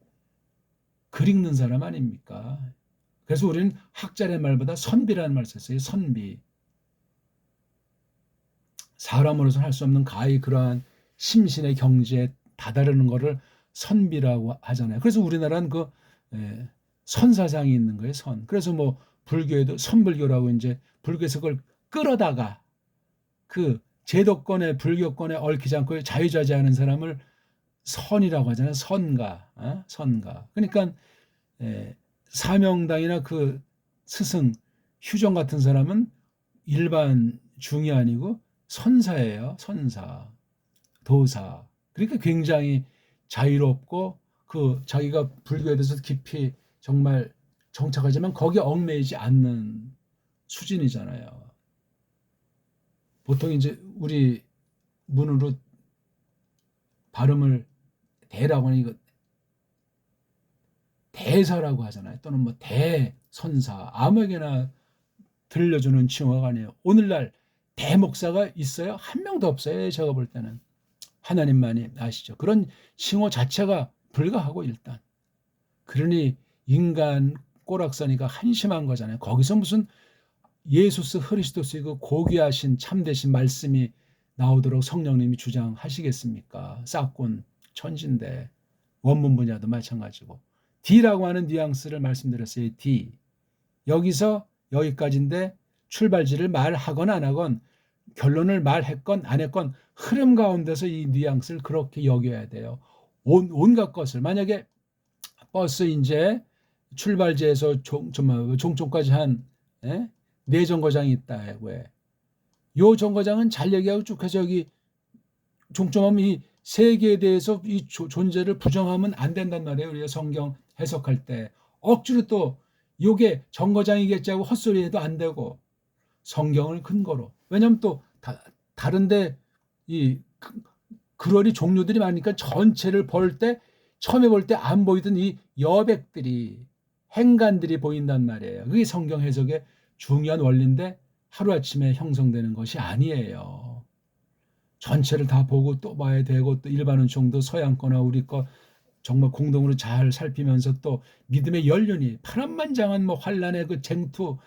글 읽는 사람 아닙니까? 그래서 우리는 학자의 말보다 선비라는 말을 썼어요. 선비. 사람으로서는 할 수 없는 가히 그러한 심신의 경지에 다다르는 것을 선비라고 하잖아요. 그래서 우리나라는 그 선사상이 있는 거예요. 선. 그래서 뭐 불교에도 선불교라고 이제 불교에서 그걸 끌어다가 그 제도권에 불교권에 얽히지 않고 자유자재하는 사람을 선이라고 하잖아요. 선가. 선가. 그러니까 사명당이나 그 스승 휴정 같은 사람은 일반 중이 아니고 선사예요. 선사. 도사. 그러니까 굉장히 자유롭고 그 자기가 불교에 대해서 깊이 정말 정착하지만 거기에 얽매이지 않는 수준이잖아요. 보통 이제 우리 문으로 발음을 대라고 하는 이거 대사라고 하잖아요. 또는 뭐 대선사 아무에게나 들려주는 칭호가 아니에요. 오늘날 대목사가 있어요? 한 명도 없어요. 제가 볼 때는. 하나님만이 아시죠. 그런 칭호 자체가 불가하고 일단. 그러니 인간 꼬락서니까 한심한 거잖아요. 거기서 무슨 예수스 그리스도스 그 고귀하신 참되신 말씀이 나오도록 성령님이 주장하시겠습니까? 싹군 천진데 원문 분야도 마찬가지고. D라고 하는 뉘앙스를 말씀드렸어요. D. 여기서 여기까지인데 출발지를 말하건 안 하건 결론을 말했건 안 했건 흐름 가운데서 이 뉘앙스를 그렇게 여겨야 돼요. 온갖 것을 만약에 버스 이제 출발지에서 종점까지 한 네 정거장이 있다. 왜? 요 정거장은 잘 얘기하고 쭉 해서 여기 종점하면 이 세계에 대해서 이 존재를 부정하면 안 된단 말이에요. 우리가 성경 해석할 때 억지로 또 요게 정거장이겠지 하고 헛소리해도 안 되고 성경을 근거로. 왜냐하면 또 다른데 이 글월이 종류들이 많으니까 전체를 볼 때 처음에 볼 때 안 보이던 이 여백들이 행간들이 보인단 말이에요. 그게 성경 해석의 중요한 원리인데 하루아침에 형성되는 것이 아니에요. 전체를 다 보고 또 봐야 되고 또 일반은 정도 서양 거나 우리 거 정말 공동으로 잘 살피면서 또 믿음의 연륜이 파란만장한 뭐 환란의 그 쟁투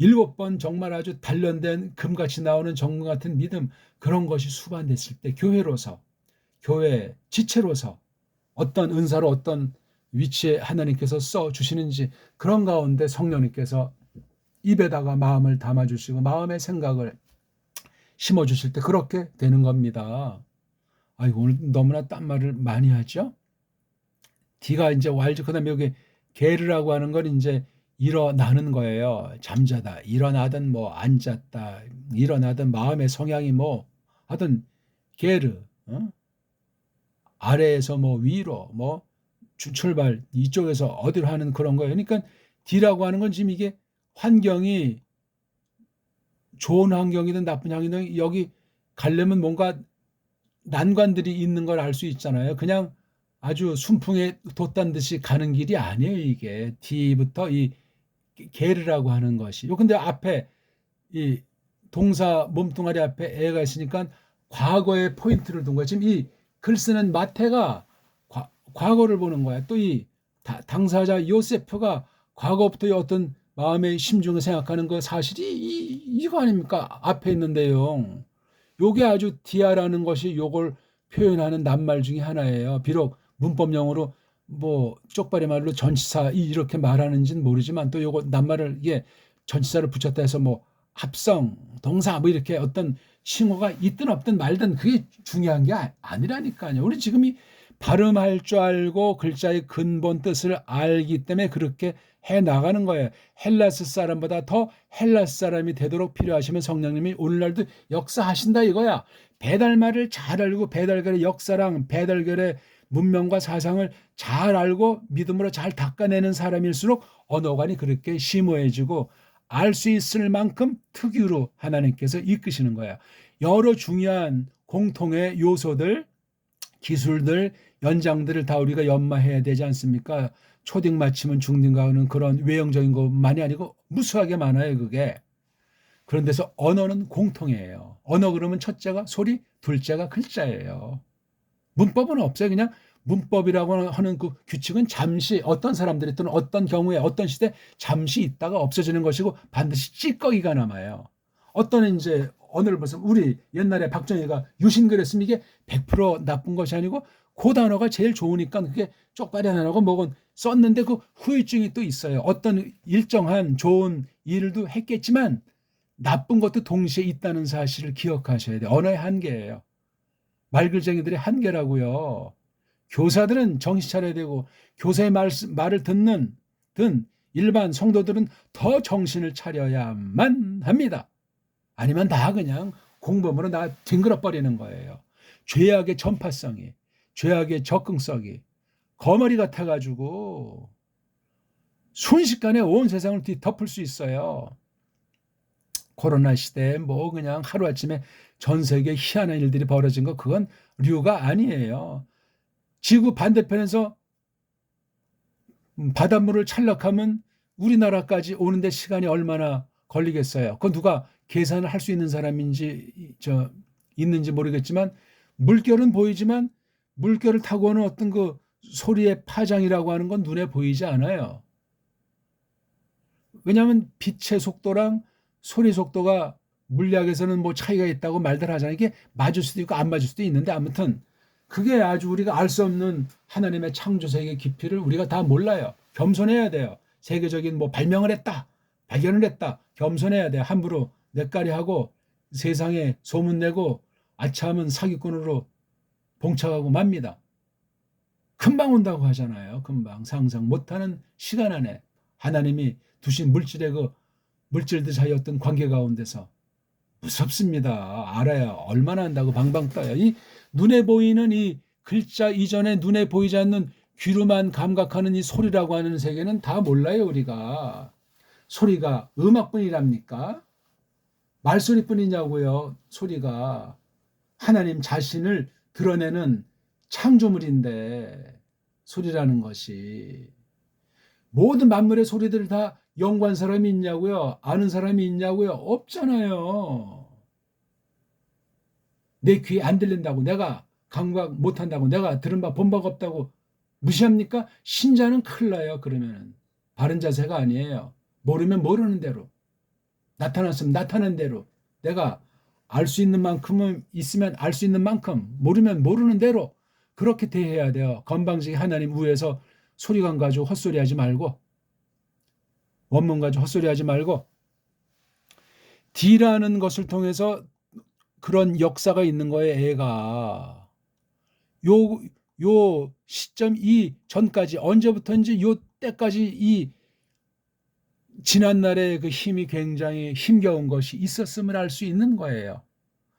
7번 정말 아주 단련된 금같이 나오는 정금 같은 믿음 그런 것이 수반됐을 때 교회로서 교회 지체로서 어떤 은사로 어떤 위치에 하나님께서 써 주시는지, 그런 가운데 성령님께서 입에다가 마음을 담아주시고 마음의 생각을 심어주실 때 그렇게 되는 겁니다. 아이고, 오늘 너무나 딴 말을 많이 하죠? D가 이제 왈죠. 그 다음에 여기 게르라고 하는 건 이제 일어나는 거예요. 잠자다, 일어나든 뭐 앉았다, 일어나든 마음의 성향이 뭐 하든 게르, 아래에서 뭐 위로, 뭐 출발 이쪽에서 어디로 하는 그런 거예요. 그러니까 D라고 하는 건 지금 이게 환경이 좋은 환경이든 나쁜 환경이든 여기 가려면 뭔가 난관들이 있는 걸 알 수 있잖아요. 그냥 아주 순풍에 돛단 듯이 가는 길이 아니에요. 이게 D부터 이 게르라고 하는 것이. 근데 앞에 이 동사 몸뚱아리 앞에 애가 있으니까 과거의 포인트를 둔 거야. 지금 이 글 쓰는 마태가 과거를 보는 거야. 또 이 당사자 요세프가 과거부터 어떤 마음의 심중을 생각하는 그 사실이 이거 아닙니까? 앞에 있는 내용. 요게 아주 디아라는 것이 요걸 표현하는 낱말 중에 하나예요. 비록 문법용어로 뭐 쪽발이 말로 전치사 이렇게 말하는지는 모르지만 또 요거 낱말을 이게 전치사를 붙였다 해서 뭐 합성, 동사 뭐 이렇게 어떤 칭호가 있든 없든 말든 그게 중요한 게 아니라니까요. 우리 지금 이 발음할 줄 알고 글자의 근본 뜻을 알기 때문에 그렇게 해 나가는 거예요. 헬라스 사람보다 더 헬라스 사람이 되도록 필요하시면 성령님이 오늘날도 역사하신다 이거야. 배달말을 잘 알고 배달결의 역사랑 배달결의 문명과 사상을 잘 알고 믿음으로 잘 닦아내는 사람일수록 언어관이 그렇게 심오해지고 알 수 있을 만큼 특유로 하나님께서 이끄시는 거야. 여러 중요한 공통의 요소들, 기술들, 연장들을 다 우리가 연마해야 되지 않습니까? 초딩 마치면 중딩가 하는 그런 외형적인 것만이 아니고 무수하게 많아요, 그게. 그런 데서 언어는 공통이에요. 언어 그러면 첫째가 소리, 둘째가 글자예요. 문법은 없어요. 그냥 문법이라고 하는 그 규칙은 잠시 어떤 사람들이 또는 어떤 경우에 어떤 시대 잠시 있다가 없어지는 것이고 반드시 찌꺼기가 남아요. 어떤 이제 언어를 보면 우리 옛날에 박정희가 유신글했으면 이게 100% 나쁜 것이 아니고 그 단어가 제일 좋으니까 그게 쪽발이 하나라고 먹은 썼는데 그 후유증이 또 있어요. 어떤 일정한 좋은 일도 했겠지만 나쁜 것도 동시에 있다는 사실을 기억하셔야 돼요. 언어의 한계예요. 말글쟁이들의 한계라고요. 교사들은 정신 차려야 되고 교사의 말을 듣는 일반 성도들은 더 정신을 차려야만 합니다. 아니면 다 그냥 공범으로 나 뒹그러 버리는 거예요. 죄악의 전파성이, 죄악의 적응성이 거머리 같아가지고 순식간에 온 세상을 뒤덮을 수 있어요. 코로나 시대에 뭐 그냥 하루아침에 전 세계에 희한한 일들이 벌어진 거 그건 류가 아니에요. 지구 반대편에서 바닷물을 착락하면 우리나라까지 오는데 시간이 얼마나 걸리겠어요. 그건 누가 계산을 할 수 있는 사람인지 있는지 모르겠지만 물결은 보이지만 물결을 타고 오는 어떤 그 소리의 파장이라고 하는 건 눈에 보이지 않아요. 왜냐하면 빛의 속도랑 소리 속도가 물리학에서는 뭐 차이가 있다고 말들 하잖아요. 이게 맞을 수도 있고 안 맞을 수도 있는데 아무튼 그게 아주 우리가 알 수 없는 하나님의 창조세계의 깊이를 우리가 다 몰라요. 겸손해야 돼요. 세계적인 뭐 발명을 했다, 발견을 했다. 겸손해야 돼요. 함부로 냇가리하고 세상에 소문내고 아차하면 사기꾼으로 봉착하고 맙니다. 금방 온다고 하잖아요. 금방 상상 못하는 시간 안에 하나님이 두신 물질의 그 물질들 사이 어떤 관계 가운데서 무섭습니다. 알아야 얼마나 한다고 방방 떠요. 이 눈에 보이는 이 글자 이전에 눈에 보이지 않는 귀로만 감각하는 이 소리라고 하는 세계는 다 몰라요. 우리가 소리가 음악뿐이랍니까? 말소리뿐이냐고요. 소리가 하나님 자신을 드러내는 창조물인데 소리라는 것이 모든 만물의 소리들을 다 연구한 사람이 있냐고요? 아는 사람이 있냐고요? 없잖아요. 내 귀에 안 들린다고 내가 감각 못한다고 내가 들은 바 본 바가 없다고 무시합니까? 신자는 큰일 나요. 그러면 바른 자세가 아니에요. 모르면 모르는 대로 나타났으면 나타난 대로 내가 알 수 있는 만큼은 있으면 알 수 있는 만큼 모르면 모르는 대로 그렇게 대해야 돼요. 건방지게 하나님 위에서 소리관 가지고 헛소리하지 말고, 원문 가지고 헛소리하지 말고, D라는 것을 통해서 그런 역사가 있는 거예요. 애가 요 시점 이 전까지 언제부터인지 요 때까지 이 지난날의 그 힘이 굉장히 힘겨운 것이 있었음을 알 수 있는 거예요.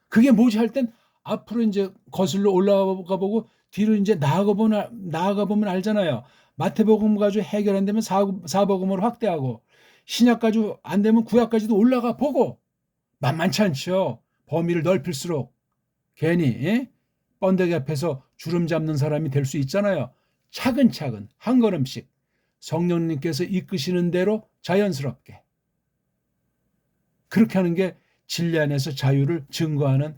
그게 뭐지 할 땐 앞으로 이제 거슬러 올라가 보고 뒤로 이제 나아가 보면 알잖아요. 마태복음 가지고 해결 안 되면 사복음으로 확대하고, 신약 가지고 안 되면 구약까지도 올라가 보고, 만만치 않죠. 범위를 넓힐수록 괜히 번데기 앞에서 주름 잡는 사람이 될 수 있잖아요. 차근차근 한 걸음씩 성령님께서 이끄시는 대로 자연스럽게 그렇게 하는 게 진리 안에서 자유를 증거하는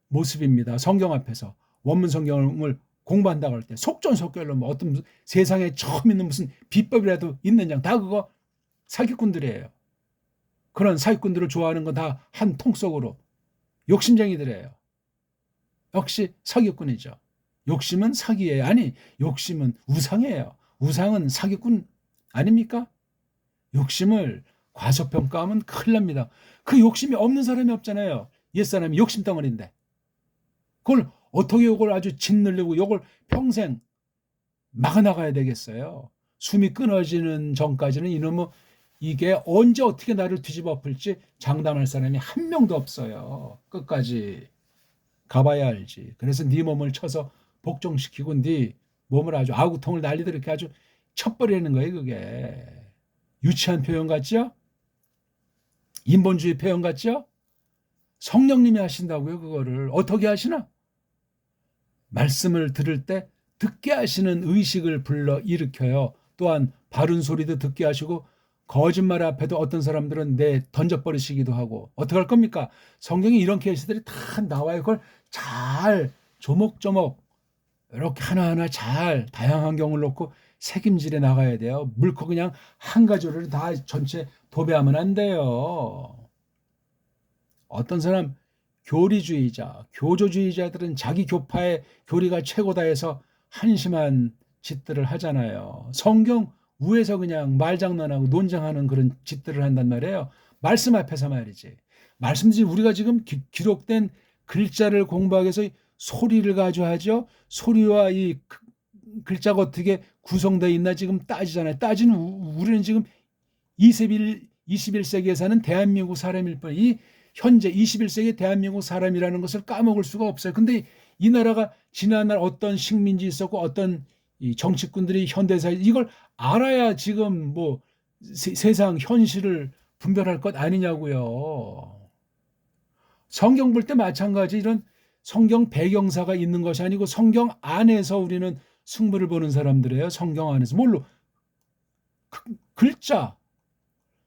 모습입니다. 성경 앞에서 원문 성경을 공부한다고 할 때 속전속결로 뭐 어떤 세상에 처음 있는 무슨 비법이라도 있느냐, 다 그거 사기꾼들이에요. 그런 사기꾼들을 좋아하는 건 다 한 통속으로 욕심쟁이들이에요. 역시 사기꾼이죠. 욕심은 사기예요. 아니, 욕심은 우상이에요. 우상은 사기꾼 아닙니까? 욕심을 과소평가하면 큰일 납니다. 그 욕심이 없는 사람이 없잖아요. 옛사람이 욕심 덩어리인데. 그걸 어떻게 욕을 아주 짓누르고 욕을 평생 막아나가야 되겠어요. 숨이 끊어지는 전까지는 이놈의 이게 언제 어떻게 나를 뒤집어 엎을지 장담할 사람이 한 명도 없어요. 끝까지 가봐야 알지. 그래서 네 몸을 쳐서 복종시키고 네 몸을 아주 아구통을 날리듯 이렇게 아주 쳐버리는 거예요. 그게 유치한 표현 같죠? 인본주의 표현 같죠? 성령님이 하신다고요. 그거를 어떻게 하시나? 말씀을 들을 때 듣게 하시는 의식을 불러 일으켜요. 또한 바른 소리도 듣게 하시고, 거짓말 앞에도 어떤 사람들은 던져버리시기도 하고. 어떻게 할 겁니까? 성경에 이런 케이스들이 다 나와요. 그걸 잘 조목조목 이렇게 하나하나 잘 다양한 경우를 놓고 책임질에 나가야 돼요. 물고 그냥 한 가지를 다 전체 도배하면 안 돼요. 어떤 사람 교리주의자, 교조주의자들은 자기 교파의 교리가 최고다 해서 한심한 짓들을 하잖아요. 성경 위에서 그냥 말장난하고 논쟁하는 그런 짓들을 한단 말이에요. 말씀 앞에서 말이지. 말씀들이 우리가 지금 기록된 글자를 공부하기 위해서 소리를 가지고 하죠. 소리와 이 글자가 어떻게 구성되어 있나 지금 따지잖아요. 따지는 우리는 지금 21세기에 사는 대한민국 사람일 뿐, 이 현재 21세기 대한민국 사람이라는 것을 까먹을 수가 없어요. 근데 이 나라가 지난날 어떤 식민지 있었고 어떤 이 정치꾼들이 현대사에 이걸 알아야 지금 뭐 세상 현실을 분별할 것 아니냐고요. 성경 볼 때 마찬가지 이런 성경 배경사가 있는 것이 아니고 성경 안에서 우리는 승부를 보는 사람들이에요. 성경 안에서. 뭘로? 글자.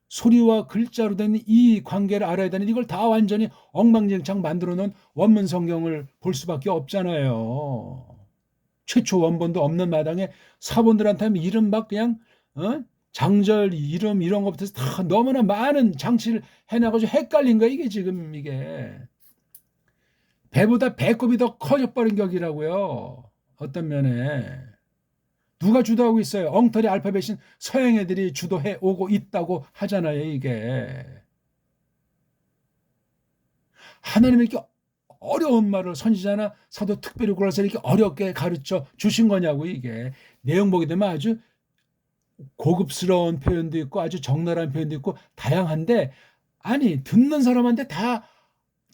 소리와 글자로 된 이 관계를 알아야 되는, 이걸 다 완전히 엉망진창 만들어 놓은 원문 성경을 볼 수밖에 없잖아요. 최초 원본도 없는 마당에 사본들한테 하면 이름 막 그냥 장절 이름 이런 것부터 다 너무나 많은 장치를 해놔가지고 헷갈린 거야. 이게 지금 이게 배보다 배꼽이 더 커져버린 격이라고요. 어떤 면에 누가 주도하고 있어요? 엉터리 알파벳인 서양 애들이 주도해 오고 있다고 하잖아요. 이게 하나님이 이렇게 어려운 말을 선지자나 사도 특별히 골라서 이렇게 어렵게 가르쳐 주신 거냐고. 이게 내용 보게 되면 아주 고급스러운 표현도 있고 아주 적나라한 표현도 있고 다양한데, 아니 듣는 사람한테 다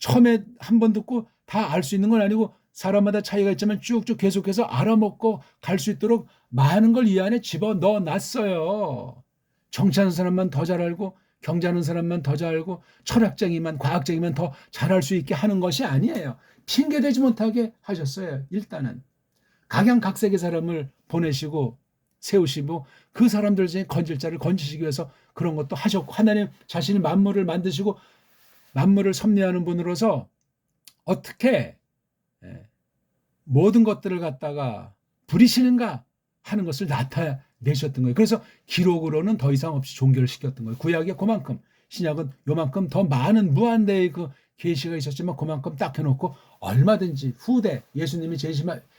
처음에 한 번 듣고 다 알 수 있는 건 아니고 사람마다 차이가 있지만 쭉쭉 계속해서 알아먹고 갈 수 있도록 많은 걸 이 안에 집어넣어 놨어요. 정치하는 사람만 더 잘 알고 경제하는 사람만 더 잘 알고 철학쟁이만 과학쟁이만 더 잘할 수 있게 하는 것이 아니에요. 핑계대지 못하게 하셨어요. 일단은 각양각색의 사람을 보내시고 세우시고 그 사람들 중에 건질 자를 건지시기 위해서 그런 것도 하셨고, 하나님 자신이 만물을 만드시고 만물을 섭리하는 분으로서 어떻게 모든 것들을 갖다가 부리시는가 하는 것을 나타내셨던 거예요. 그래서 기록으로는 더 이상 없이 종결을 시켰던 거예요. 구약에 그만큼, 신약은 요만큼 더 많은 무한대의 그 계시가 있었지만 그만큼 딱 해놓고 얼마든지 후대 예수님이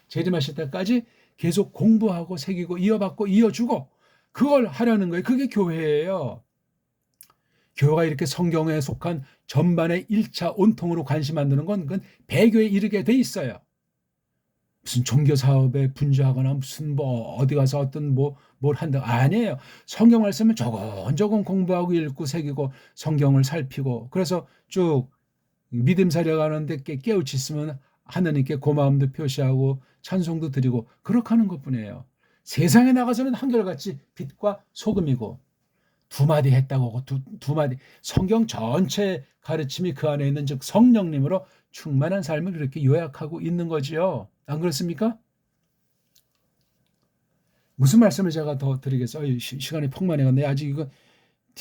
재림하실 때까지 계속 공부하고 새기고 이어받고 이어주고 그걸 하라는 거예요. 그게 교회예요. 교회가 이렇게 성경에 속한 전반의 1차 온통으로 관심 안 두는 건 그건 배교에 이르게 돼 있어요. 무슨 종교 사업에 분주하거나 무슨 뭐 어디 가서 어떤 뭘 한다 아니에요. 성경 말씀은 조곤조곤 공부하고 읽고 새기고 성경을 살피고 그래서 쭉 믿음 살려가는데 깨우치 있으면 하나님께 고마움도 표시하고 찬송도 드리고 그렇게 하는 것뿐이에요. 세상에 나가서는 한결같이 빛과 소금이고 두 마디 했다고 하고 두 마디 성경 전체 가르침이 그 안에 있는 즉 성령님으로 충만한 삶을 그렇게 요약하고 있는 거지요. 안 그렇습니까? 무슨 말씀을 제가 더 드리겠어요? 시간이 폭만해 갔네. 아직 이거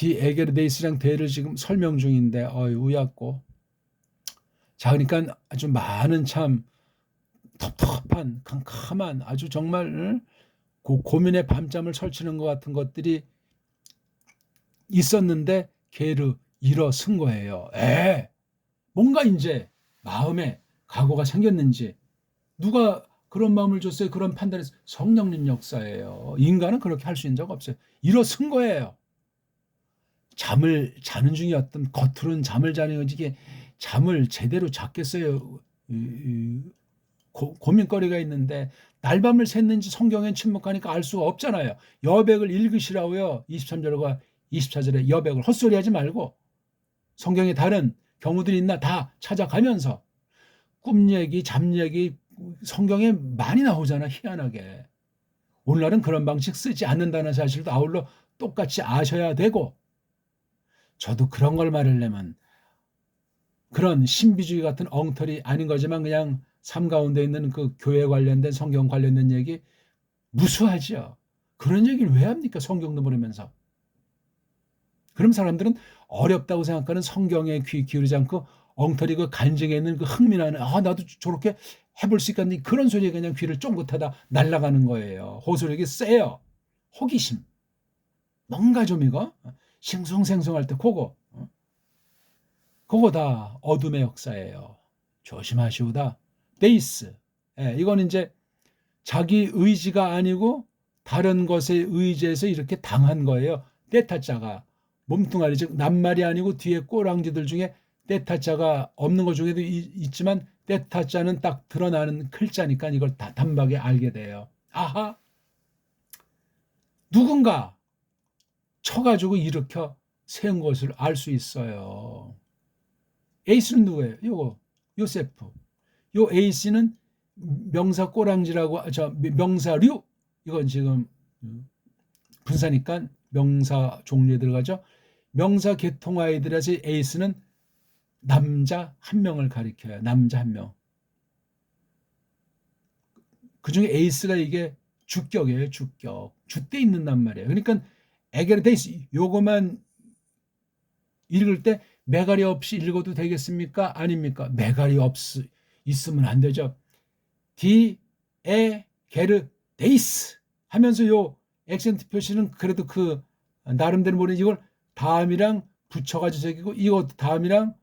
에게르데이스랑 대를 지금 설명 중인데 우약고. 자, 그러니까 아주 많은 참 텁텁한 캄캄한 아주 정말 고민의 밤잠을 설치는 것 같은 것들이 있었는데 게르 일어선 거예요. 뭔가 이제 마음에 각오가 생겼는지 누가 그런 마음을 줬어요. 그런 판단에서 성령님 역사예요. 인간은 그렇게 할 수 있는 적 없어요. 일어선 거예요. 잠을 자는 중이었던 겉으로는 잠을 자는 거지 이게 잠을 제대로 잤겠어요. 고민거리가 있는데 날밤을 샜는지 성경엔 침묵하니까 알 수가 없잖아요. 여백을 읽으시라고요. 23절과 24절에 여백을 헛소리하지 말고 성경에 다른 경우들이 있나 다 찾아가면서 꿈 얘기, 잠 얘기 성경에 많이 나오잖아. 희한하게. 오늘날은 그런 방식 쓰지 않는다는 사실도 아울러 똑같이 아셔야 되고 저도 그런 걸 말하려면 그런 신비주의 같은 엉터리 아닌 거지만 그냥 삶 가운데 있는 그 교회 관련된 성경 관련된 얘기 무수하죠. 그런 얘기를 왜 합니까? 성경도 모르면서. 그럼 사람들은 어렵다고 생각하는 성경에 귀 기울이지 않고 엉터리 그 간증에 있는 그 흥미나는 나도 저렇게 해볼 수 있겠니? 그런 소리에 그냥 귀를 쫑긋하다 날아가는 거예요. 호소력이 세요. 호기심. 뭔가 좀 이거 싱숭생숭할 때 그거 다 어둠의 역사예요. 조심하시오다. 데이스. 이건 이제 자기 의지가 아니고 다른 것에 의지해서 이렇게 당한 거예요. 떼타자가 몸뚱아리 즉 낱말이 아니고 뒤에 꼬랑지들 중에 떼타자가 없는 것 중에도 있지만 떼타자는 딱 드러나는 글자니까 이걸 다 단박에 알게 돼요. 아하, 누군가 쳐가지고 일으켜 세운 것을 알 수 있어요. A씨는 누구예요? 요거 요세프. 요 A씨는 명사 꼬랑지라고 명사류 이건 지금 분사니까 명사 종류에 들어가죠. 명사 계통화에들어서 에이스는 남자 한 명을 가리켜요. 남자 한 명. 그중에 에이스가 이게 주격이에요. 주격. 주때 있는단 말이에요. 그러니까 에게르데이스 요거만 읽을 때 매가리 없이 읽어도 되겠습니까? 아닙니까? 매가리 있으면 안 되죠. 에게르데이스 하면서 요 액센트 표시는 그래도 그 나름대로 모르는 이걸 다음이랑 붙여가지고 새기고 이거 다음이랑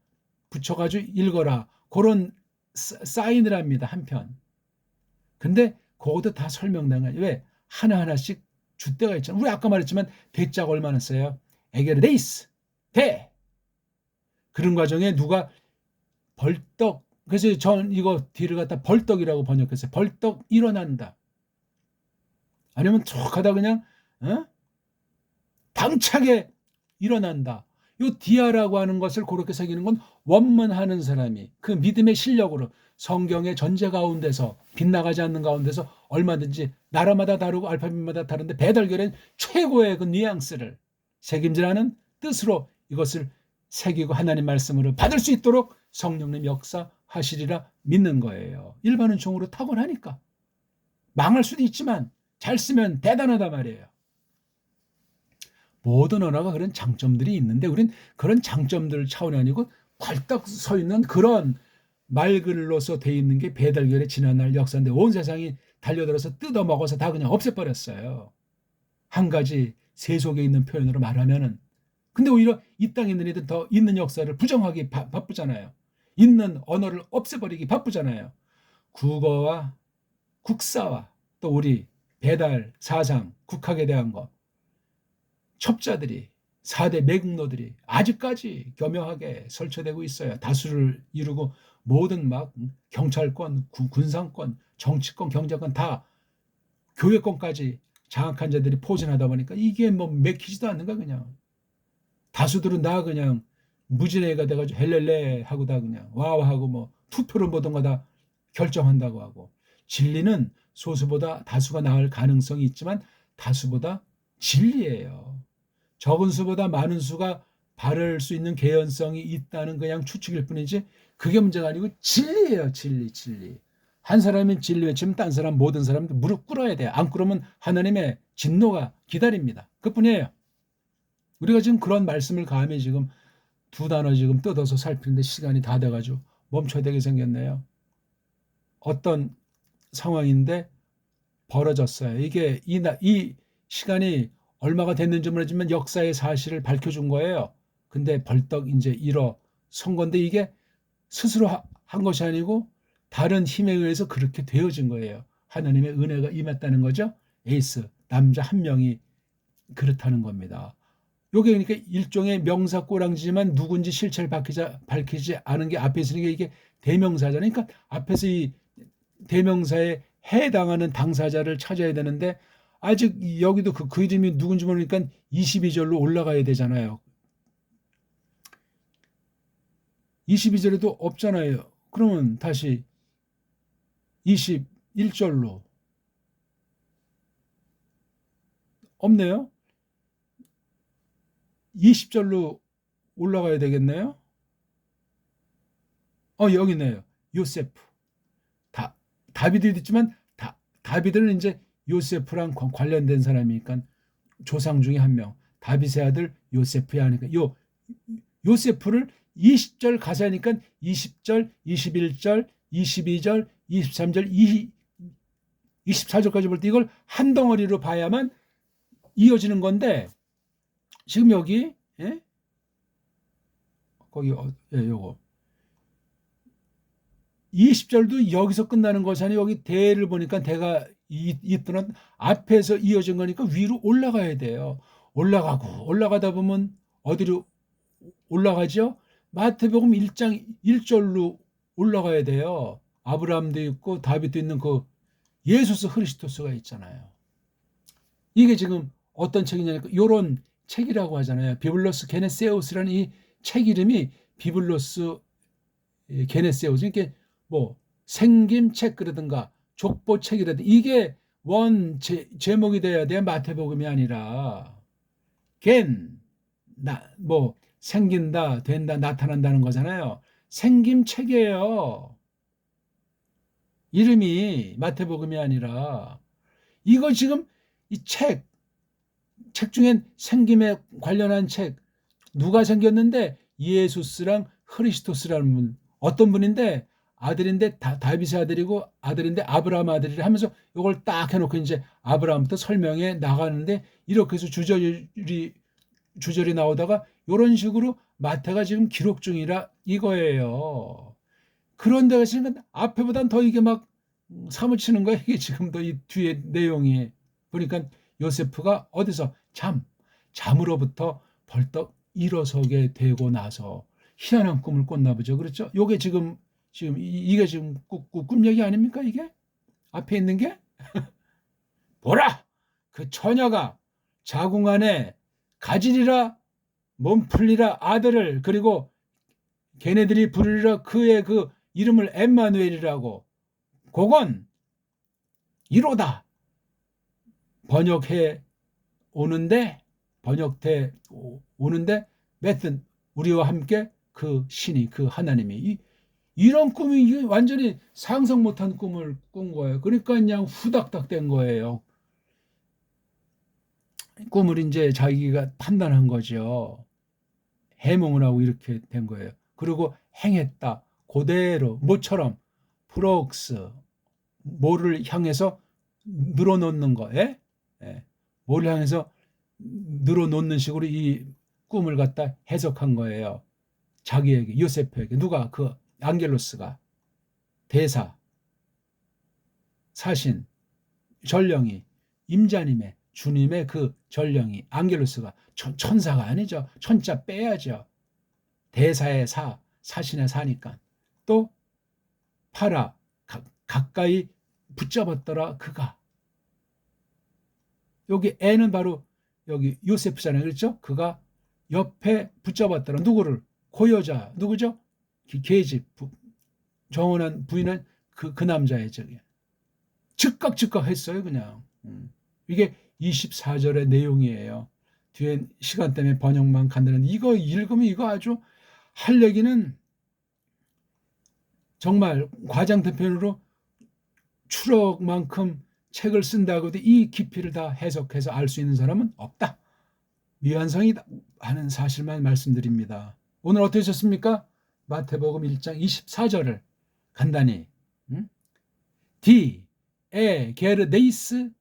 붙여가지고 읽어라. 그런 사인을 합니다. 한편. 근데 그것도 다 설명된 거예요. 왜? 하나하나씩 주대가 있잖아요. 우리 아까 말했지만 대자가 얼마나 써요? 에게르데이스. 대. 그런 과정에 누가 벌떡 그래서 전 이거 뒤를 갖다 벌떡이라고 번역했어요. 벌떡 일어난다. 아니면 쭉 하다 그냥 당차게 일어난다. 요 디아라고 하는 것을 그렇게 새기는 건 원문하는 사람이 그 믿음의 실력으로 성경의 전제 가운데서 빗나가지 않는 가운데서 얼마든지 나라마다 다르고 알파벳마다 다른데 배달결엔 최고의 그 뉘앙스를 책임지라는 뜻으로 이것을 새기고 하나님 말씀으로 받을 수 있도록 성령님 역사하시리라 믿는 거예요. 일반은 종으로 탁월하니까 망할 수도 있지만 잘 쓰면 대단하단 말이에요. 모든 언어가 그런 장점들이 있는데 우린 그런 장점들 차원이 아니고 벌떡 서 있는 그런 말글로서 돼 있는 게 배달결의 지난날 역사인데 온 세상이 달려들어서 뜯어먹어서 다 그냥 없애버렸어요. 한 가지 세속에 있는 표현으로 말하면은 근데 오히려 이 땅에 있는 애들 더 있는 역사를 부정하기 바쁘잖아요. 있는 언어를 없애버리기 바쁘잖아요. 국어와 국사와 또 우리 배달, 사상, 국학에 대한 거, 첩자들이 4대 매국노들이 아직까지 교묘하게 설치되고 있어요. 다수를 이루고 모든 막 경찰권, 군상권, 정치권, 경제권 다 교회권까지 장악한 자들이 포진하다 보니까 이게 뭐 맥히지도 않는가 그냥. 다수들은 다 그냥 무진애가 돼가지고 헬렐레 하고 다 그냥 와와 하고 뭐 투표를 모든 거 다 결정한다고 하고 진리는 소수보다 다수가 나을 가능성이 있지만 다수보다 진리예요. 적은 수보다 많은 수가 바를 수 있는 개연성이 있다는 그냥 추측일 뿐이지 그게 문제가 아니고 진리예요. 진리. 한 사람이 진리 외치면 딴 사람 모든 사람도 무릎 꿇어야 돼요. 안 꿇으면 하나님의 진노가 기다립니다. 그뿐이에요. 우리가 지금 그런 말씀을 감히 지금 두 단어 지금 뜯어서 살피는데 시간이 다 돼가지고 멈춰야 되게 생겼네요. 어떤 상황인데 벌어졌어요. 이게 이 시간이 얼마가 됐는지 모르지만 역사의 사실을 밝혀준 거예요. 근데 벌떡 이제 일어선 건데 이게 스스로 한 것이 아니고 다른 힘에 의해서 그렇게 되어진 거예요. 하나님의 은혜가 임했다는 거죠. 에이스, 남자 한 명이 그렇다는 겁니다. 요게 그러니까 일종의 명사 꼬랑지지만 누군지 실체를 밝히지 않은 게 앞에 있으니까 이게 대명사잖아요. 그러니까 앞에서 이 대명사에 해당하는 당사자를 찾아야 되는데 아직 여기도 그 이름이 누군지 모르니까 22절로 올라가야 되잖아요. 22절에도 없잖아요. 그러면 다시 21절로 없네요. 20절로 올라가야 되겠네요. 여기 있네요. 요세프. 다비드도 있지만 다비드는 이제 요세프랑 관련된 사람이니까 조상 중에 한 명. 다윗의 아들 요세프야 하니까 요세프를 20절 가사니까 20절, 21절, 22절, 23절, 24절까지 볼 때 이걸 한 덩어리로 봐야만 이어지는 건데 지금 여기 거기 요거 20절도 여기서 끝나는 것이 아니라 여기 대를 보니까 대가 있더라 앞에서 이어진 거니까 위로 올라가야 돼요. 올라가다 보면 어디로 올라가죠? 마태복음 1장 1절로 올라가야 돼요. 아브라함도 있고 다윗도 있는 그 예수스 그리스도스가 있잖아요. 이게 지금 어떤 책이냐니까 이런 책이라고 하잖아요. 비블로스 게네세우스라는 이 책 이름이 비블로스 게네세우스. 이게 뭐 생김책이라든가 족보책이라든가 이게 제목이 돼야 돼. 마태복음이 아니라 뭐 생긴다, 된다, 나타난다는 거잖아요. 생김책이에요. 이름이 마태복음이 아니라 이거 지금 이 책 중엔 생김에 관련한 책 누가 생겼는데 예수스랑 크리스토스라는 분 어떤 분인데 아들인데 다윗의 아들이고 아들인데 아브라함 아들이라 하면서 이걸 딱 해놓고 이제 아브라함부터 설명해 나가는데 이렇게 해서 주절이 나오다가 이런 식으로 마태가 지금 기록 중이라 이거예요. 그런데 지금 앞에보단 더 이게 막 사무치는 거야. 이게 지금도 이 뒤에 내용이 보니까 요세프가 어디서 잠으로부터 벌떡 일어서게 되고 나서 희한한 꿈을 꿨나 보죠. 그렇죠? 요게 지금 이게 지금 꿈 얘기 아닙니까? 이게 앞에 있는 게 보라 그 처녀가 자궁 안에 가지리라 몸풀리라 아들을 그리고 걔네들이 부르리라 그의 그 이름을 엠마누엘이라고 그건 이로다 번역돼 오는데 매튼 우리와 함께 그 신이 그 하나님이 이런 꿈이 완전히 상상 못한 꿈을 꾼 거예요. 그러니까 그냥 후닥닥 된 거예요. 꿈을 이제 자기가 판단한 거죠. 해몽을 하고 이렇게 된 거예요. 그리고 행했다. 그대로 모처럼 프록스 뭐를 향해서 늘어놓는 거, 뭐를 향해서 늘어놓는 식으로 이 꿈을 갖다 해석한 거예요. 자기에게 요세프에게 누가 그 안겔로스가 대사 사신 전령이 임자님의 주님의 그 전령이 안겔로스가 천사가 아니죠. 천자 빼야죠. 대사의 사신의 사니까. 또 파라 가까이 붙잡았더라 그가. 여기 애는 바로 여기 요세프잖아요. 그렇죠? 그가 옆에 붙잡았더라. 누구를? 고여자. 누구죠? 계집. 정혼한 부인은 그 남자의 저기. 즉각 했어요. 그냥. 이게 24절의 내용이에요. 뒤에 시간 때문에 번역만 간다는데 이거 읽으면 이거 아주 할 얘기는 정말 과장대편으로 추럭만큼 책을 쓴다고 해도 이 깊이를 다 해석해서 알 수 있는 사람은 없다. 미완성이다 하는 사실만 말씀드립니다. 오늘 어떠셨습니까? 마태복음 1장 24절을 간단히 게르네이스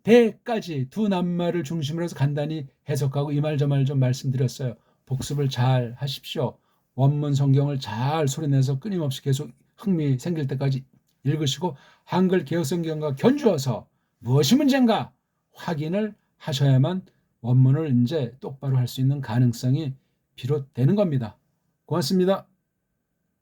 대까지 두 낱말을 중심으로 해서 간단히 해석하고 이 말 저 말 좀 말씀드렸어요. 복습을 잘 하십시오. 원문 성경을 잘 소리내서 끊임없이 계속 흥미 생길 때까지 읽으시고 한글 개혁성경과 견주어서 무엇이 문제인가 확인을 하셔야만 원문을 이제 똑바로 할 수 있는 가능성이 비롯되는 겁니다. 고맙습니다.